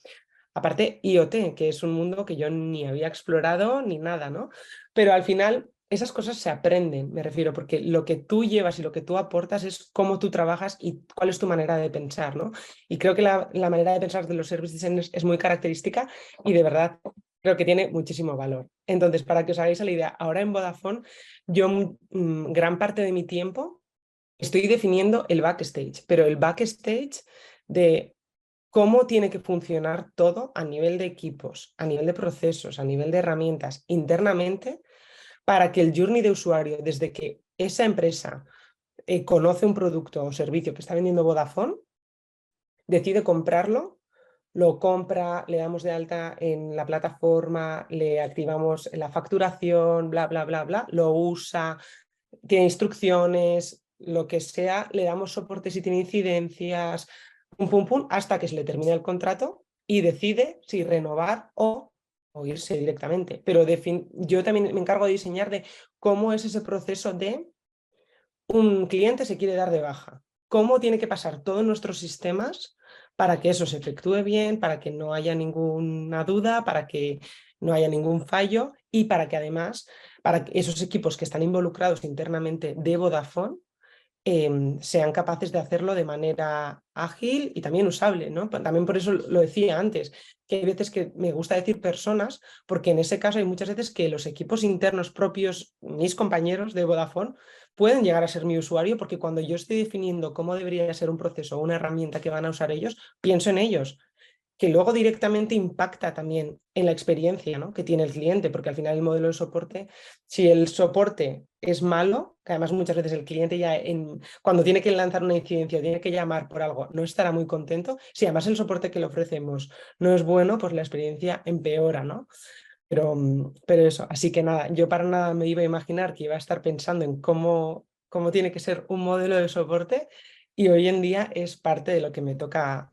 Aparte, IoT, que es un mundo que yo ni había explorado ni nada, ¿no? Pero al final esas cosas se aprenden, me refiero, porque lo que tú llevas y lo que tú aportas es cómo tú trabajas y cuál es tu manera de pensar, ¿no? Y creo que la manera de pensar de los service designers es muy característica y de verdad creo que tiene muchísimo valor. Entonces, para que os hagáis la idea, ahora en Vodafone, yo gran parte de mi tiempo estoy definiendo el backstage, pero el backstage de cómo tiene que funcionar todo a nivel de equipos, a nivel de procesos, a nivel de herramientas internamente, para que el journey de usuario, desde que esa empresa conoce un producto o servicio que está vendiendo Vodafone, decide comprarlo, lo compra, le damos de alta en la plataforma, le activamos la facturación, bla, bla, bla, bla, lo usa, tiene instrucciones, lo que sea, le damos soporte si tiene incidencias, pum, pum, pum, hasta que se le termine el contrato y decide si renovar o irse directamente. Pero yo también me encargo de diseñar de cómo es ese proceso de un cliente se quiere dar de baja, cómo tiene que pasar todos nuestros sistemas para que eso se efectúe bien, para que no haya ninguna duda, para que no haya ningún fallo y para que además, para que esos equipos que están involucrados internamente de Vodafone sean capaces de hacerlo de manera ágil y también usable, ¿no? También por eso lo decía antes, que hay veces que me gusta decir personas, porque en ese caso hay muchas veces que los equipos internos propios, mis compañeros de Vodafone, pueden llegar a ser mi usuario, porque cuando yo estoy definiendo cómo debería ser un proceso o una herramienta que van a usar ellos, pienso en ellos, que luego directamente impacta también en la experiencia, ¿no?, que tiene el cliente, porque al final el modelo de soporte, si el soporte es malo, que además muchas veces el cliente ya cuando tiene que lanzar una incidencia, tiene que llamar por algo, no estará muy contento. Si además el soporte que le ofrecemos no es bueno, pues la experiencia empeora, ¿no? Pero eso, así que nada, yo para nada me iba a imaginar que iba a estar pensando en cómo tiene que ser un modelo de soporte y hoy en día es parte de lo que me toca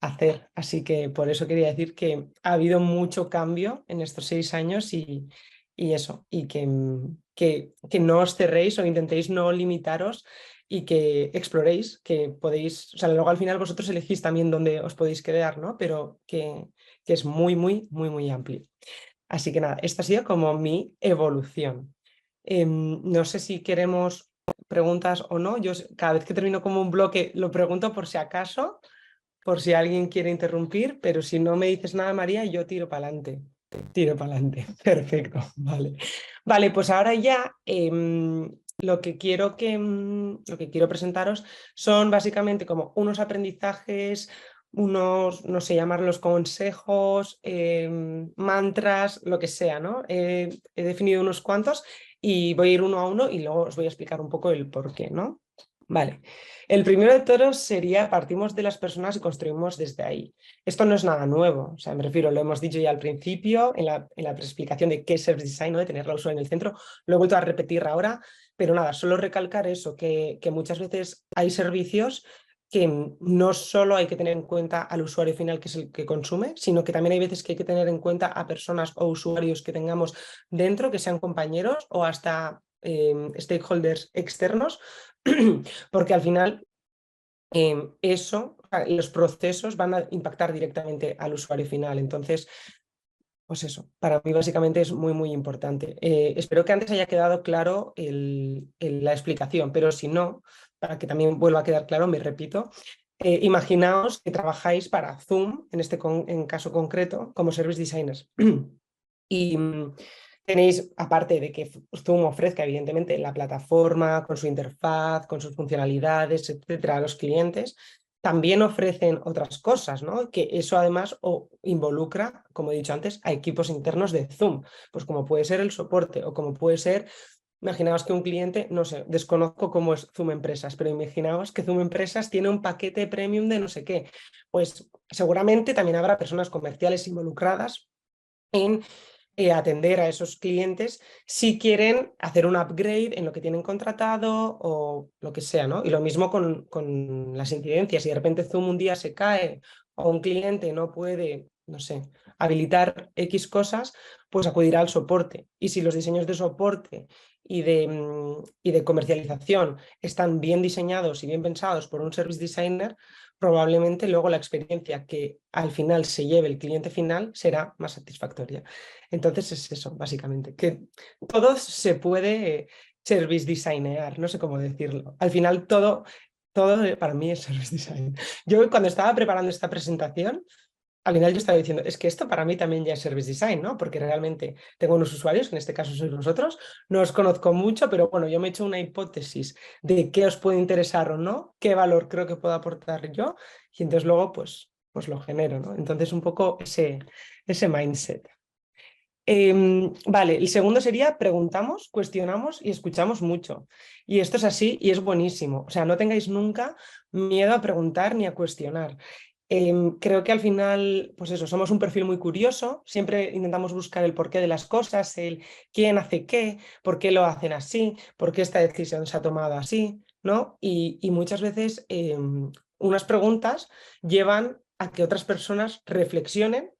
hacer. Así que por eso quería decir que ha habido mucho cambio en estos 6 años y eso, y que no os cerréis o intentéis no limitaros y que exploréis, que podéis, o sea, luego al final vosotros elegís también dónde os podéis quedar, ¿no? Pero que es muy, muy, muy, muy amplio. Así que nada, esta ha sido como mi evolución. No sé si queremos preguntas o no. Yo cada vez que termino como un bloque lo pregunto por si acaso, por si alguien quiere interrumpir, pero si no me dices nada, María, yo tiro para adelante. Tiro para adelante. Perfecto, vale. Vale, pues ahora ya lo que quiero presentaros son básicamente como unos aprendizajes, unos, no sé, llamarlos consejos, mantras, lo que sea, ¿no? He definido unos cuantos y voy a ir uno a uno y luego os voy a explicar un poco el por qué, ¿no? Vale. El primero de todos sería partimos de las personas y construimos desde ahí. Esto no es nada nuevo, o sea, me refiero, lo hemos dicho ya al principio en la explicación de qué es Service Design, ¿no?, de tener la usuario en el centro, lo he vuelto a repetir ahora, pero nada, solo recalcar eso, que muchas veces hay servicios que no solo hay que tener en cuenta al usuario final, que es el que consume, sino que también hay veces que hay que tener en cuenta a personas o usuarios que tengamos dentro, que sean compañeros o hasta stakeholders externos, porque al final los procesos van a impactar directamente al usuario final. Entonces, pues eso, para mí básicamente es muy, muy importante. Espero que antes haya quedado claro la explicación, pero si no, para que también vuelva a quedar claro, me repito, imaginaos que trabajáis para Zoom, en caso concreto, como service designers. Y tenéis, aparte de que Zoom ofrezca evidentemente la plataforma con su interfaz, con sus funcionalidades, etcétera, a los clientes, también ofrecen otras cosas, ¿no? Que eso además involucra, como he dicho antes, a equipos internos de Zoom, pues como puede ser el soporte o como puede ser, imaginaos que un cliente, no sé, desconozco cómo es Zoom Empresas, pero imaginaos que Zoom Empresas tiene un paquete premium de no sé qué, pues seguramente también habrá personas comerciales involucradas en atender a esos clientes si quieren hacer un upgrade en lo que tienen contratado o lo que sea, ¿no? Y lo mismo con las incidencias. Si de repente Zoom un día se cae o un cliente no puede, no sé, habilitar X cosas, pues acudirá al soporte. Y si los diseños de soporte y de comercialización están bien diseñados y bien pensados por un service designer, probablemente luego la experiencia que al final se lleve el cliente final será más satisfactoria. Entonces es eso, básicamente, que todo se puede service designear, no sé cómo decirlo. Al final todo para mí es service design. Yo cuando estaba preparando esta presentación, al final yo estaba diciendo, es que esto para mí también ya es service design, ¿no? Porque realmente tengo unos usuarios, que en este caso sois vosotros, no os conozco mucho, pero bueno, yo me he hecho una hipótesis de qué os puede interesar o no, qué valor creo que puedo aportar yo, y entonces luego pues lo genero, ¿no? Entonces un poco ese mindset. Vale, el segundo sería preguntamos, cuestionamos y escuchamos mucho. Y esto es así y es buenísimo. O sea, no tengáis nunca miedo a preguntar ni a cuestionar. Creo que al final, pues eso, somos un perfil muy curioso, siempre intentamos buscar el porqué de las cosas, el quién hace qué, por qué lo hacen así, por qué esta decisión se ha tomado así, ¿no? Y muchas veces unas preguntas llevan a que otras personas reflexionen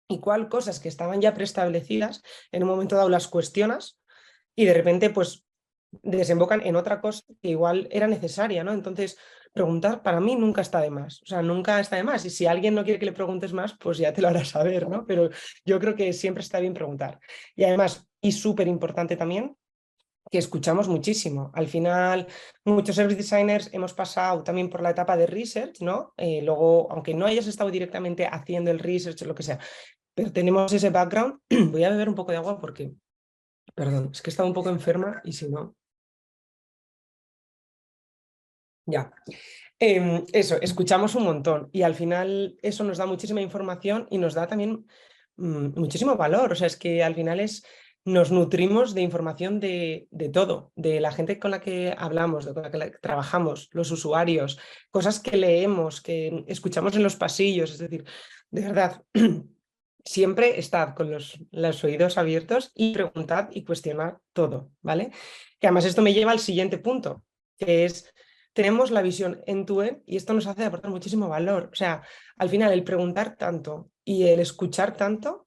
y cuál cosas que estaban ya preestablecidas, en un momento dado las cuestionas y de repente pues desembocan en otra cosa que igual era necesaria, ¿no? Entonces preguntar para mí nunca está de más, o sea, nunca está de más. Y si alguien no quiere que le preguntes más, pues ya te lo hará saber, ¿no? Pero yo creo que siempre está bien preguntar. Y además, y súper importante también, que escuchamos muchísimo. Al final, muchos service designers hemos pasado también por la etapa de research, ¿no? Luego, aunque no hayas estado directamente haciendo el research o lo que sea, pero tenemos ese background. Voy a beber un poco de agua porque, perdón, es que he estado un poco enferma y si no, ya. Eso, escuchamos un montón y al final eso nos da muchísima información y nos da también muchísimo valor. O sea, es que al final nos nutrimos de información de todo, de la gente con la que hablamos, con la que trabajamos, los usuarios, cosas que leemos, que escuchamos en los pasillos. Es decir, de verdad, siempre estad con los oídos abiertos y preguntad y cuestionad todo, ¿vale? Que además esto me lleva al siguiente punto, que es tenemos la visión end-to-end y esto nos hace aportar muchísimo valor. O sea, al final el preguntar tanto y el escuchar tanto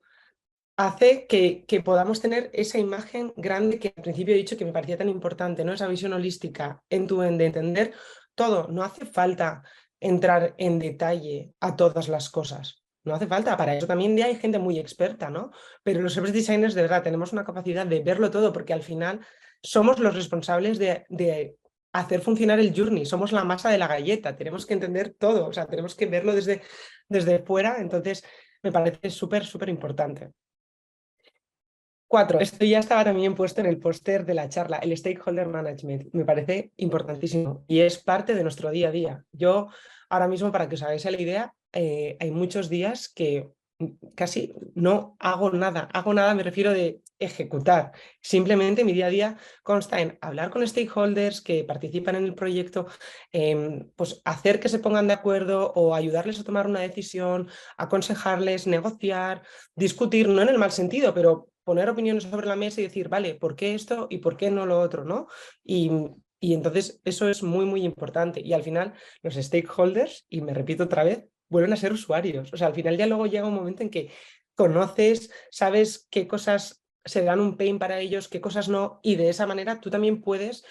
hace que podamos tener esa imagen grande que al principio he dicho que me parecía tan importante, ¿no? Esa visión holística end-to-end de entender todo. No hace falta entrar en detalle a todas las cosas. No hace falta, para eso también ya hay gente muy experta, ¿no? Pero los service designers de verdad tenemos una capacidad de verlo todo porque al final somos los responsables de hacer funcionar el journey, somos la masa de la galleta, tenemos que entender todo, o sea, tenemos que verlo desde fuera, entonces me parece súper, súper importante. 4, esto ya estaba también puesto en el póster de la charla, el stakeholder management, me parece importantísimo y es parte de nuestro día a día. Yo ahora mismo, para que os hagáis la idea, hay muchos días que casi no hago nada, me refiero de ejecutar. Simplemente mi día a día consta en hablar con stakeholders que participan en el proyecto, pues hacer que se pongan de acuerdo o ayudarles a tomar una decisión, aconsejarles, negociar, discutir, no en el mal sentido, pero poner opiniones sobre la mesa y decir, vale, ¿por qué esto y por qué no lo otro? ¿No? Y entonces eso es muy, muy importante. Y al final los stakeholders, y me repito otra vez, vuelven a ser usuarios. O sea, al final ya luego llega un momento en que conoces, sabes qué cosas se dan un pain para ellos, qué cosas no, y de esa manera tú también puedes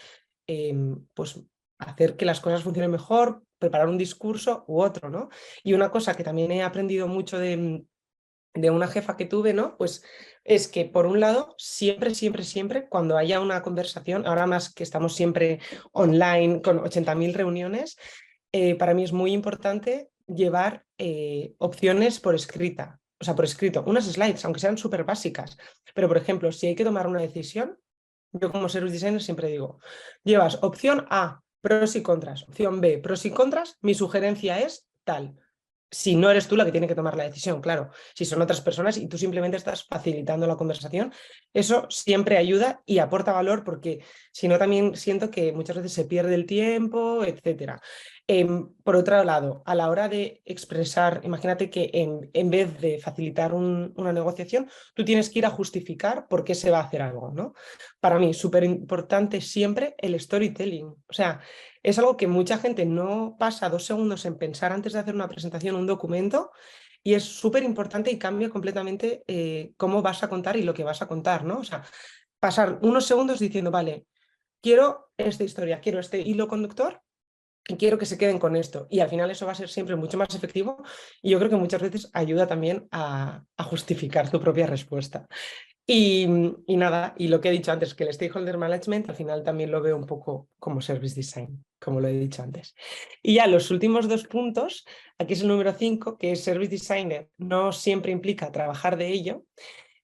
pues hacer que las cosas funcionen mejor, preparar un discurso u otro, ¿no? Y una cosa que también he aprendido mucho de una jefa que tuve, ¿no? Pues es que por un lado, siempre, siempre, siempre, cuando haya una conversación, ahora más que estamos siempre online con 80.000 reuniones, para mí es muy importante llevar opciones por escrita, o sea, por escrito, unas slides, aunque sean súper básicas. Pero, por ejemplo, si hay que tomar una decisión, yo como service designer siempre digo, llevas opción A, pros y contras, opción B, pros y contras, mi sugerencia es tal. Si no eres tú la que tiene que tomar la decisión, claro, si son otras personas y tú simplemente estás facilitando la conversación, eso siempre ayuda y aporta valor porque si no también siento que muchas veces se pierde el tiempo, etcétera. Por otro lado, a la hora de expresar, imagínate que en vez de facilitar una negociación, tú tienes que ir a justificar por qué se va a hacer algo, ¿no? Para mí, súper importante siempre el storytelling. O sea, es algo que mucha gente no pasa 2 segundos en pensar antes de hacer una presentación, un documento, y es súper importante y cambia completamente cómo vas a contar y lo que vas a contar, ¿no? O sea, pasar unos segundos diciendo, vale, quiero esta historia, quiero este hilo conductor y quiero que se queden con esto. Y al final eso va a ser siempre mucho más efectivo y yo creo que muchas veces ayuda también a justificar tu propia respuesta. Y nada, y lo que he dicho antes, que el stakeholder management al final también lo veo un poco como service design, como lo he dicho antes. Y ya los últimos 2 puntos, aquí es el número 5, que es service designer, no siempre implica trabajar de ello.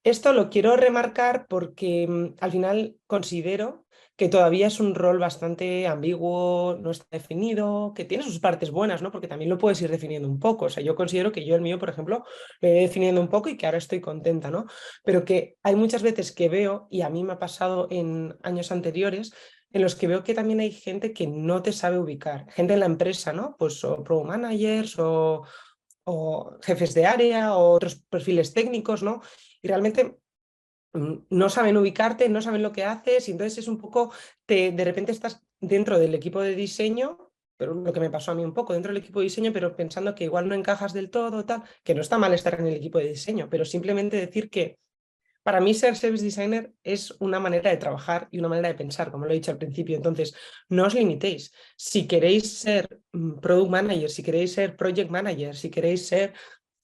Esto lo quiero remarcar porque al final considero que todavía es un rol bastante ambiguo, no está definido, que tiene sus partes buenas, ¿no? Porque también lo puedes ir definiendo un poco. O sea, yo considero que yo el mío, por ejemplo, lo he definiendo un poco y que ahora estoy contenta, ¿no? Pero que hay muchas veces que veo, y a mí me ha pasado en años anteriores, en los que veo que también hay gente que no te sabe ubicar, gente en la empresa, ¿no? Pues o pro managers o jefes de área o otros perfiles técnicos, ¿no? Y realmente no saben ubicarte, no saben lo que haces y entonces es un poco, de repente estás dentro del equipo de diseño, pero lo que me pasó a mí un poco, dentro del equipo de diseño, pero pensando que igual no encajas del todo, tal, que no está mal estar en el equipo de diseño, pero simplemente decir que para mí ser service designer es una manera de trabajar y una manera de pensar, como lo he dicho al principio. Entonces, no os limitéis. Si queréis ser product manager, si queréis ser project manager, si queréis ser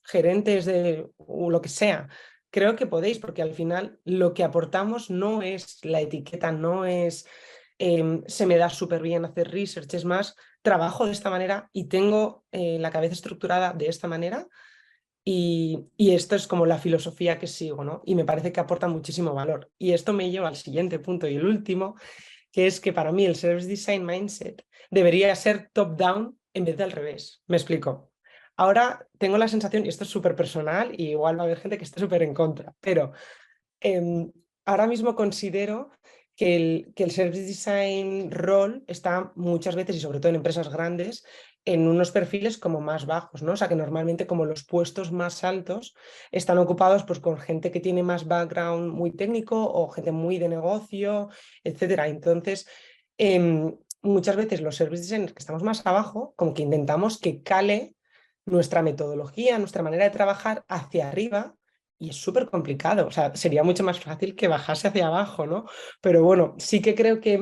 gerentes de o lo que sea, creo que podéis, porque al final lo que aportamos no es la etiqueta, no es se me da súper bien hacer research, es más, trabajo de esta manera y tengo la cabeza estructurada de esta manera y esto es como la filosofía que sigo, ¿no? Y me parece que aporta muchísimo valor. Y esto me lleva al siguiente punto y el último, que es que para mí el Service Design Mindset debería ser top-down en vez de al revés. Me explico. Ahora tengo la sensación, y esto es súper personal, y igual va a haber gente que esté súper en contra, pero eh, ahora mismo considero que el Service Design role está muchas veces, y sobre todo en empresas grandes, en unos perfiles como más bajos, ¿no? O sea, que normalmente como los puestos más altos están ocupados pues, con gente que tiene más background muy técnico o gente muy de negocio, etcétera. Entonces, muchas veces los service designers que estamos más abajo, como que intentamos que cale nuestra metodología, nuestra manera de trabajar hacia arriba y es súper complicado. O sea, sería mucho más fácil que bajase hacia abajo, ¿no? Pero bueno, sí que creo que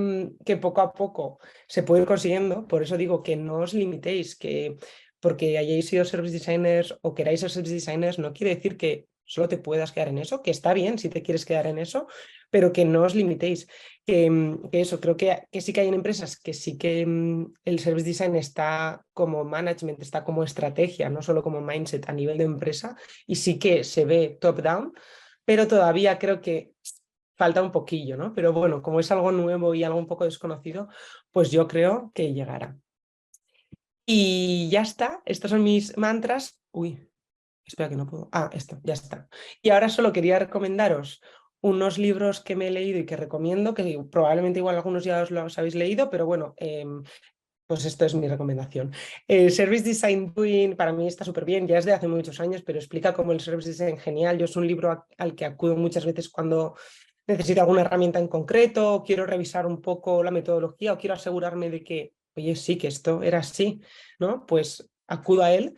poco a poco se puede ir consiguiendo. Por eso digo que no os limitéis, que porque hayáis sido service designers o queráis ser service designers, no quiere decir que solo te puedas quedar en eso, que está bien si te quieres quedar en eso, pero que no os limitéis. Que eso, creo que sí que hay en empresas que sí que el service design está como management, está como estrategia, no solo como mindset a nivel de empresa, y sí que se ve top-down, pero todavía creo que falta un poquillo, ¿no? Pero bueno, como es algo nuevo y algo un poco desconocido, pues yo creo que llegará. Y ya está, estos son mis mantras. Uy, espera que no puedo. Ah, esto, ya está. Y ahora solo quería recomendaros unos libros que me he leído y que recomiendo, que probablemente igual algunos ya os los habéis leído, pero bueno, pues esto es mi recomendación. El Service Design Doing para mí está súper bien, ya es de hace muchos años, pero explica cómo el Service Design es genial. Yo es un libro al que acudo muchas veces cuando necesito alguna herramienta en concreto, o quiero revisar un poco la metodología o quiero asegurarme de que, oye, sí, que esto era así, ¿no? Pues acudo a él.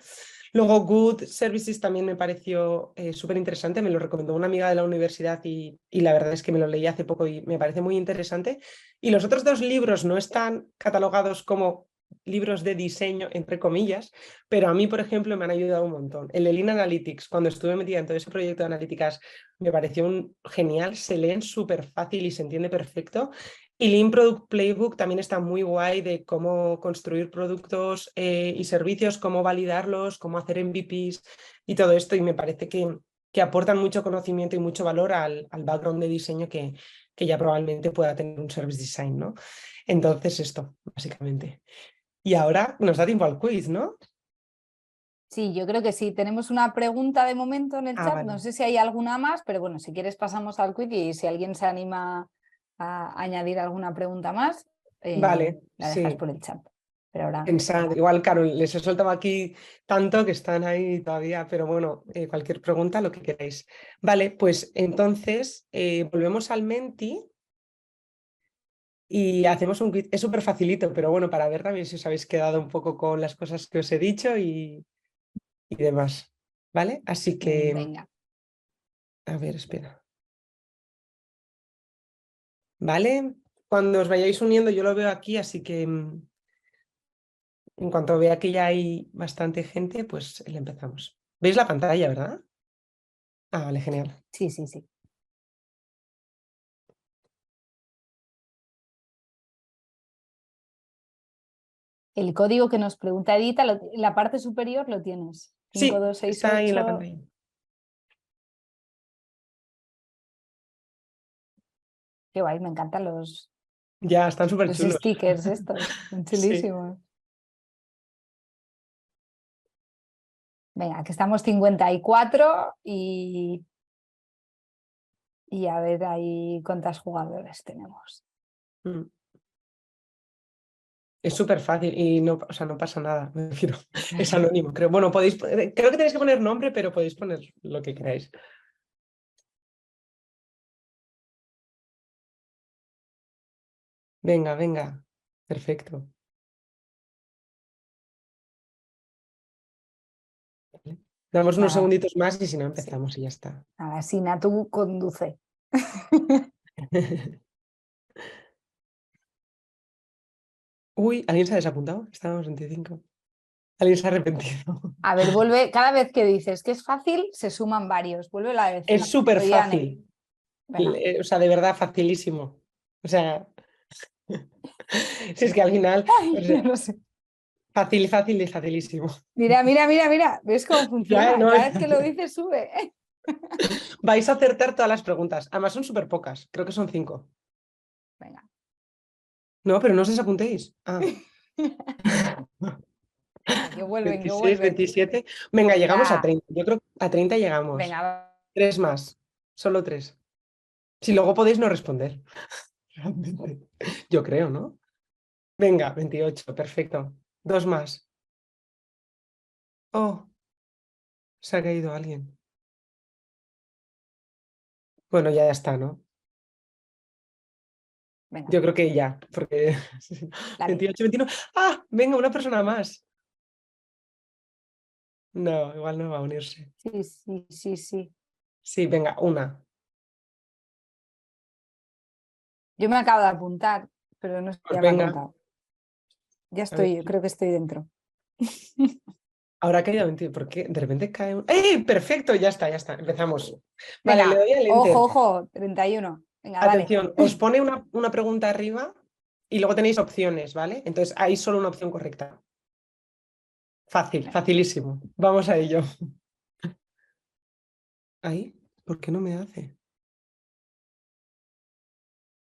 Luego, Good Services también me pareció súper interesante, me lo recomendó una amiga de la universidad y la verdad es que me lo leí hace poco y me parece muy interesante. Y los otros dos libros no están catalogados como libros de diseño, entre comillas, pero a mí, por ejemplo, me han ayudado un montón. El de Lean Analytics, cuando estuve metida en todo ese proyecto de analíticas, me pareció genial, se leen súper fácil y se entiende perfecto. Y Lean Product Playbook también está muy guay de cómo construir productos y servicios, cómo validarlos, cómo hacer MVPs y todo esto. Y me parece que aportan mucho conocimiento y mucho valor al background de diseño que ya probablemente pueda tener un service design, ¿no? Entonces, esto, básicamente. Y ahora nos da tiempo al quiz, ¿no? Sí, yo creo que sí. Tenemos una pregunta de momento en el Ah, chat. No vale. sé si hay alguna más, pero bueno, si quieres pasamos al quiz y si alguien se anima a añadir alguna pregunta más, Vale, la dejas sí. por el chat. Pero ahora, Pensad, igual, Carol, les he soltado aquí tanto que están ahí todavía, pero bueno, cualquier pregunta, lo que queráis. Vale, pues entonces volvemos al Menti y hacemos un quiz. Es súper facilito, pero bueno, para ver también si os habéis quedado un poco con las cosas que os he dicho y demás. ¿Vale? Así que, venga. a ver, espera. ¿Vale? Cuando os vayáis uniendo, yo lo veo aquí, así que en cuanto vea que ya hay bastante gente, pues le empezamos. ¿Veis la pantalla, verdad? Ah, vale, genial. Sí, sí, sí. El código que nos pregunta Edita, la parte superior lo tienes. Sí, está ahí en la 5268. pantalla. Qué guay, me encantan Ya, están súper los chulos. stickers estos. Son Sí. chulísimos. Venga, que estamos 54 y a ver ahí cuántas jugadoras tenemos. Mm. Es súper fácil y no, o sea, no pasa nada, me refiero. Es anónimo, creo. Bueno, creo que tenéis que poner nombre, pero podéis poner lo que queráis. Venga, venga. Perfecto. Vale. Damos unos Nada, segunditos más y si no sí. empezamos y ya está. Nada, Sina, tú conduce. Uy, ¿alguien se ha desapuntado? Estábamos 25. Alguien se ha arrepentido. A ver, vuelve, cada vez que dices que es fácil, se suman varios. Vuelve a Es decir. súper Ollane, fácil. venga. O sea, de verdad, facilísimo. O sea, si es que al final, o Ay, sea, ya no sé. fácil, fácil y facilísimo. Mira, mira, mira, mira. ¿Ves cómo Ya, funciona? no, Cada vez que lo dices, sube. vais a acertar todas las preguntas. Además, son súper pocas. Creo que son 5. Venga. No, pero no os desapuntéis. Ah. Que vuelven, que 26, vuelven. 27. Venga, llegamos a Venga, 30. Yo creo que a 30 llegamos. venga. 3 más. Solo 3. Si luego podéis no responder. Realmente. Yo creo, ¿no? Venga, 28. Perfecto. 2 más. Oh, se ha caído alguien. Bueno, ya está, ¿no? Venga, Yo creo que ya, porque dale. 28, 21. ¡Ah! Venga, una persona más. No, igual no va a unirse. Sí, sí, sí, sí. Sí, venga, una. Yo me acabo de apuntar, pero no sé, Pues ya me ha venga, contado. Ya a ver. estoy, yo creo que estoy dentro. Ahora ha caído 20. ¿Por qué? De repente cae un. ¡Eh! Perfecto, ya está, ya está. Empezamos. Vale, le Venga, doy al ojo, enter. ojo, 31. Venga, dale. Atención, os pone una pregunta arriba y luego tenéis opciones, ¿vale? Entonces hay solo una opción correcta. Fácil, Venga. facilísimo. Vamos a ello. Ahí, ¿por qué no me hace?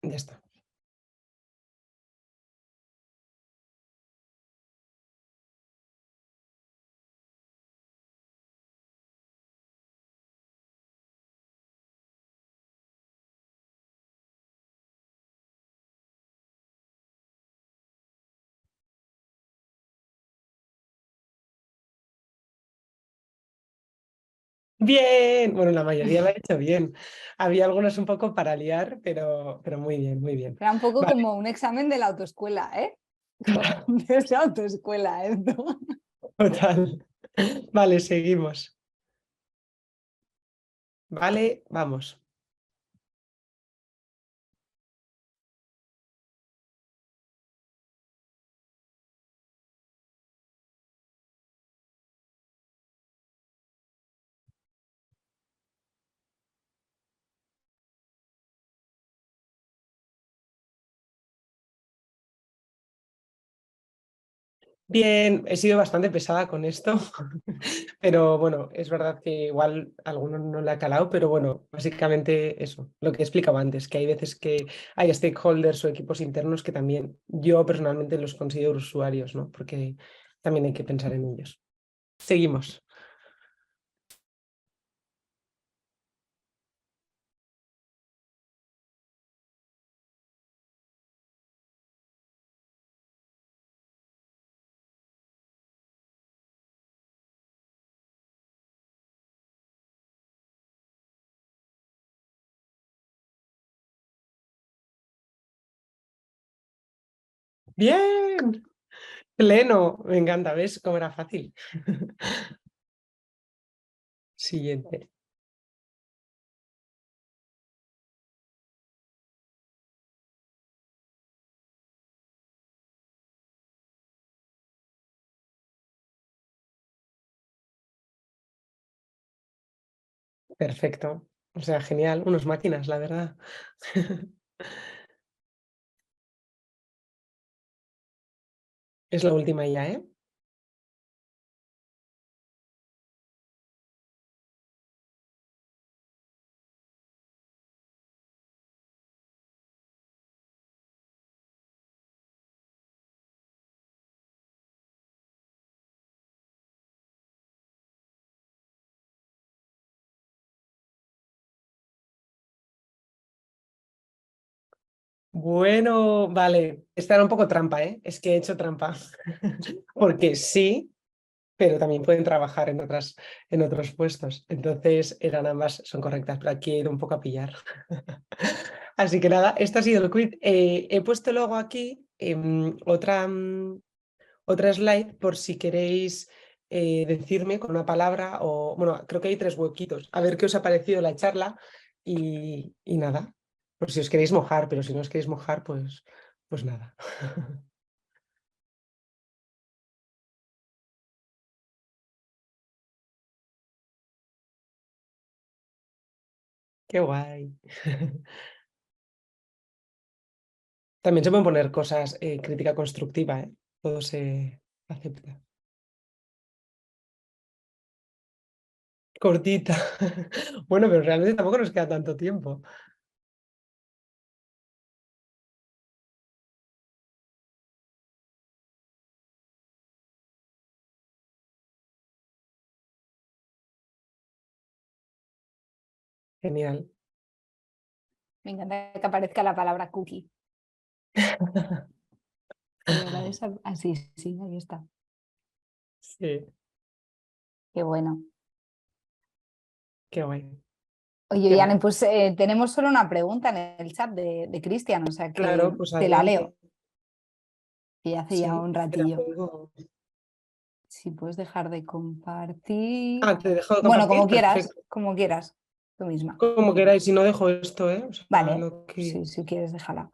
Ya está. Bien, bueno, la mayoría lo ha hecho bien. Había algunos un poco para liar, pero muy bien, muy bien. Era un poco Vale, como un examen de la autoescuela, ¿eh? Desde autoescuela esto. total. Vale, seguimos. Vale, vamos. Bien, he sido bastante pesada con esto, pero bueno, es verdad que igual a algunos no le ha calado, pero bueno, básicamente eso, lo que he explicado antes, que hay veces que hay stakeholders o equipos internos que también yo personalmente los considero usuarios, ¿no? Porque también hay que pensar en ellos. Seguimos. Bien, pleno, me encanta, ¿ves cómo era fácil? Siguiente. Perfecto. O sea, genial, unos máquinas, la verdad. Es la última ya, ¿eh? Bueno, vale. Esta era un poco trampa, ¿eh? Es que he hecho trampa. Porque sí, pero también pueden trabajar en otros puestos. Entonces, eran ambas, son correctas, pero aquí he ido un poco a pillar. Así que nada, este ha sido el quiz. He puesto luego aquí otra slide por si queréis decirme con una palabra o, bueno, creo que hay 3 huequitos. A ver qué os ha parecido la charla y nada. Por si os queréis mojar, pero si no os queréis mojar, pues nada. Qué guay. También se pueden poner cosas, crítica constructiva, ¿eh? Todo se acepta. Cortita. Bueno, pero realmente tampoco nos queda tanto tiempo. Genial. Me encanta que aparezca la palabra cookie. Así, sí, ahí está. Sí, Qué bueno. qué guay. Oye, Qué Viane, guay. pues tenemos solo una pregunta en el chat de Cristian, o sea que Claro, pues te la adelante. leo. Y hace ya Sí, un espera, ratillo. pongo. Si puedes dejar de compartir. Ah, te dejo de Bueno, compartir, perfecto. como quieras, tú misma. Como queráis, si no dejo esto, ¿eh? O sea, Vale, lo que... si quieres, déjala,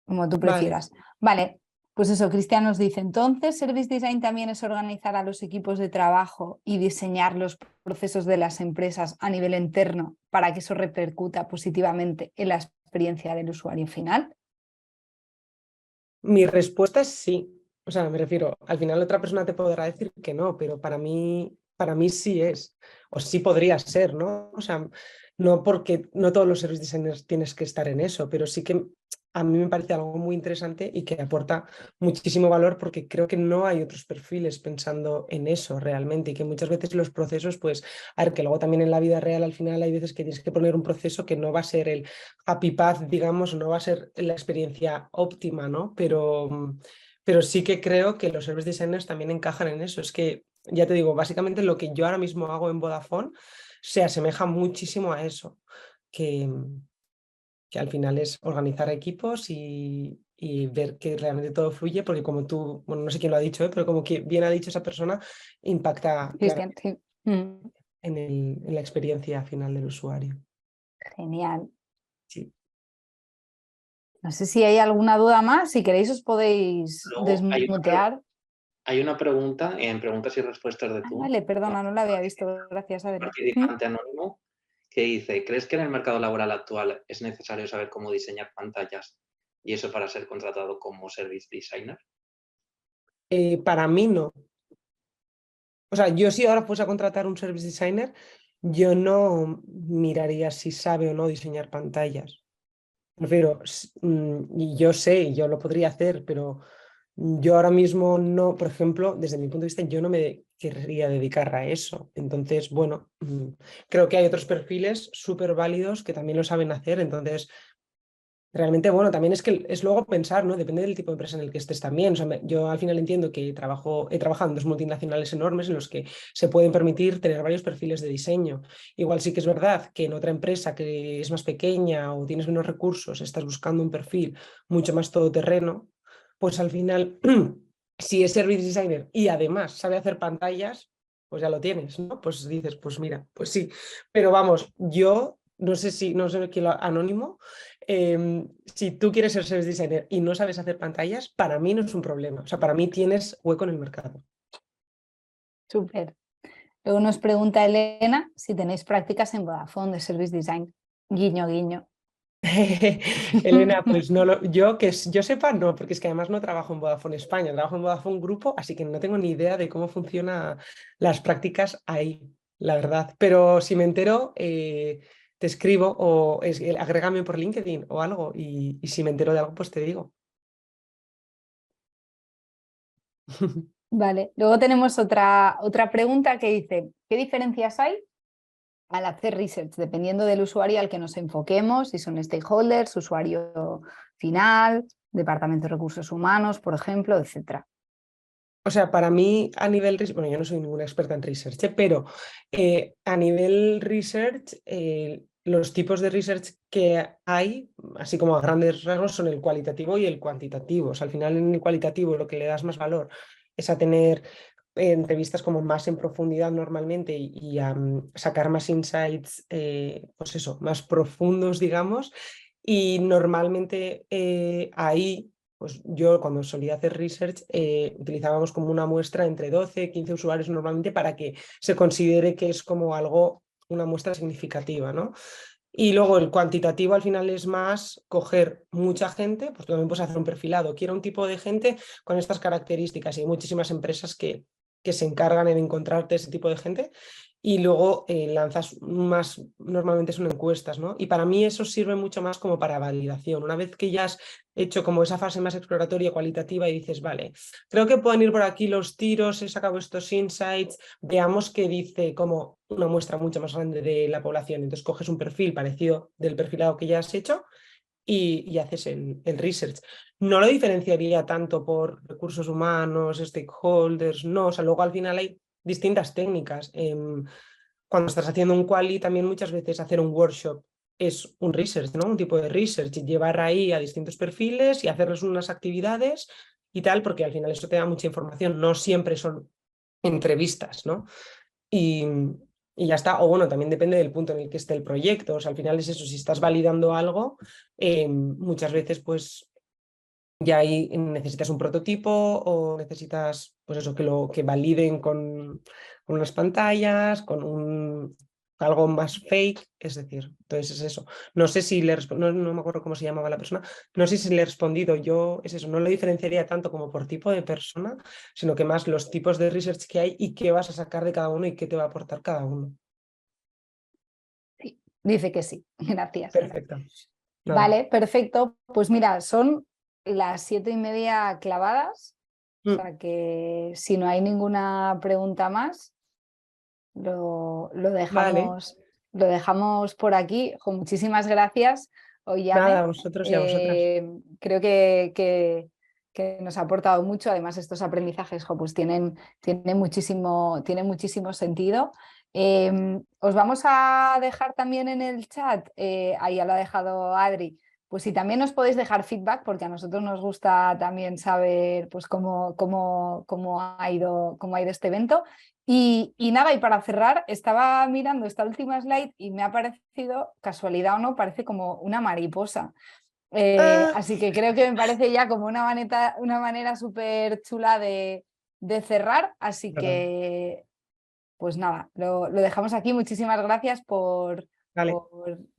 como tú Vale. prefieras. Vale, pues eso, Cristian nos dice, entonces, Service Design también es organizar a los equipos de trabajo y diseñar los procesos de las empresas a nivel interno para que eso repercuta positivamente en la experiencia del usuario final. Mi respuesta es sí. O sea, me refiero, al final otra persona te podrá decir que no, pero para mí sí es, o sí podría ser, ¿no? O sea, no porque no todos los service designers tienes que estar en eso, pero sí que a mí me parece algo muy interesante y que aporta muchísimo valor porque creo que no hay otros perfiles pensando en eso realmente y que muchas veces los procesos, pues, a ver, que luego también en la vida real al final hay veces que tienes que poner un proceso que no va a ser el happy path, digamos, no va a ser la experiencia óptima, ¿no? Pero sí que creo que los service designers también encajan en eso. Es que, ya te digo, básicamente lo que yo ahora mismo hago en Vodafone se asemeja muchísimo a eso, que, que al final es organizar equipos y ver que realmente todo fluye, porque como tú, bueno, no sé quién lo ha dicho, pero como que bien ha dicho esa persona, impacta Cristian, claramente sí. en la experiencia final del usuario. Genial. Sí. No sé si hay alguna duda más, si queréis os podéis Luego desmutear. hay una pregunta en preguntas y respuestas de tú. Vale, perdona, no la había visto. Gracias, Adri. Participante anónimo que dice, ¿crees que en el mercado laboral actual es necesario saber cómo diseñar pantallas y eso para ser contratado como service designer? Para mí no. O sea, yo si ahora fuese a contratar un service designer, yo no miraría si sabe o no diseñar pantallas. Prefiero, y yo sé, y yo lo podría hacer, pero yo ahora mismo no, por ejemplo, desde mi punto de vista, yo no me querría dedicar a eso. Entonces, bueno, creo que hay otros perfiles súper válidos que también lo saben hacer. Entonces, realmente, bueno, también es que es luego pensar, ¿no? Depende del tipo de empresa en el que estés también. O sea, yo al final entiendo que he trabajado en 2 multinacionales enormes en los que se pueden permitir tener varios perfiles de diseño. Igual sí que es verdad que en otra empresa que es más pequeña o tienes menos recursos, estás buscando un perfil mucho más todoterreno, pues al final, si es service designer y además sabe hacer pantallas, pues ya lo tienes, ¿no? Pues dices, pues mira, pues sí. Pero vamos, yo no sé quién lo anónimo. Si tú quieres ser service designer y no sabes hacer pantallas, para mí no es un problema. O sea, para mí tienes hueco en el mercado. Súper. Luego nos pregunta Elena si tenéis prácticas en Vodafone de Service Design. Guiño, guiño. Elena, pues no yo yo sepa, no, porque es que además no trabajo en Vodafone España, trabajo en Vodafone Grupo, así que no tengo ni idea de cómo funcionan las prácticas ahí, la verdad. Pero si me entero, te escribo o agrégame por LinkedIn o algo y si me entero de algo, pues te digo. Vale. Luego tenemos otra pregunta que dice, ¿qué diferencias hay al hacer research, dependiendo del usuario al que nos enfoquemos, si son stakeholders, usuario final, departamento de recursos humanos, por ejemplo, etcétera? O sea, para mí a nivel, bueno, yo no soy ninguna experta en research, pero a nivel research, los tipos de research que hay, así como a grandes rasgos, son el cualitativo y el cuantitativo. O sea, al final en el cualitativo lo que le das más valor es a tener entrevistas como más en profundidad normalmente y a sacar más insights, pues eso, más profundos, digamos. Y normalmente ahí, pues yo cuando solía hacer research, utilizábamos como una muestra entre 12, 15 usuarios normalmente para que se considere que es como algo, una muestra significativa, ¿no? Y luego el cuantitativo al final es más coger mucha gente, pues también puedes hacer un perfilado. Quiero un tipo de gente con estas características y hay muchísimas empresas que se encargan en encontrarte ese tipo de gente y luego lanzas más, normalmente son encuestas, ¿no? Y para mí eso sirve mucho más como para validación. Una vez que ya has hecho como esa fase más exploratoria, cualitativa y dices, vale, creo que pueden ir por aquí los tiros, he sacado estos insights, veamos qué dice como una muestra mucho más grande de la población. Entonces coges un perfil parecido del perfilado que ya has hecho y haces el research. No lo diferenciaría tanto por recursos humanos, stakeholders, no, o sea, luego al final hay distintas técnicas. Cuando estás haciendo un quali, también muchas veces hacer un workshop es un research, ¿no? Un tipo de research, y llevar ahí a distintos perfiles y hacerles unas actividades y tal, porque al final eso te da mucha información, no siempre son entrevistas, ¿no? Y, y ya está, o bueno, también depende del punto en el que esté el proyecto, o sea, al final es eso, si estás validando algo, muchas veces pues ya ahí necesitas un prototipo o necesitas pues eso, que validen con unas pantallas, algo más fake, es decir, entonces es eso. No sé si no me acuerdo cómo se llamaba la persona, no sé si le he respondido, yo es eso, no lo diferenciaría tanto como por tipo de persona, sino que más los tipos de research que hay y qué vas a sacar de cada uno y qué te va a aportar cada uno. Sí, dice que sí, gracias. Perfecto. Nada. Vale, perfecto. Pues mira, son las 7:30 clavadas, o sea que si no hay ninguna pregunta más, lo Vale, dejamos por aquí. Jo, muchísimas gracias, nada, Ollane. a vosotros y a vosotras. Creo que nos ha aportado mucho. Además, estos aprendizajes pues tienen muchísimo sentido. Os vamos a dejar también en el chat, ahí ya lo ha dejado Adri, pues si también nos podéis dejar feedback, porque a nosotros nos gusta también saber pues, cómo ha ido este evento. Y nada, y para cerrar, estaba mirando esta última slide y me ha parecido, casualidad o no, parece como una mariposa. Así que creo que me parece ya como una manera súper chula de cerrar. Así que, pues nada, lo dejamos aquí. Muchísimas gracias Vale.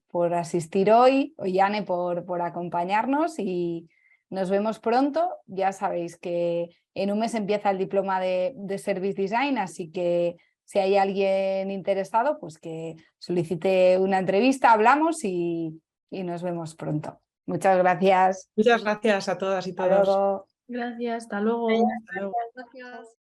por asistir hoy, Ollane, por acompañarnos y nos vemos pronto. Ya sabéis que en un mes empieza el diploma de Service Design, así que si hay alguien interesado, pues que solicite una entrevista, hablamos y nos vemos pronto. Muchas gracias. Muchas gracias a todas y Hasta todos. luego. Gracias, hasta luego. Hasta luego. Gracias.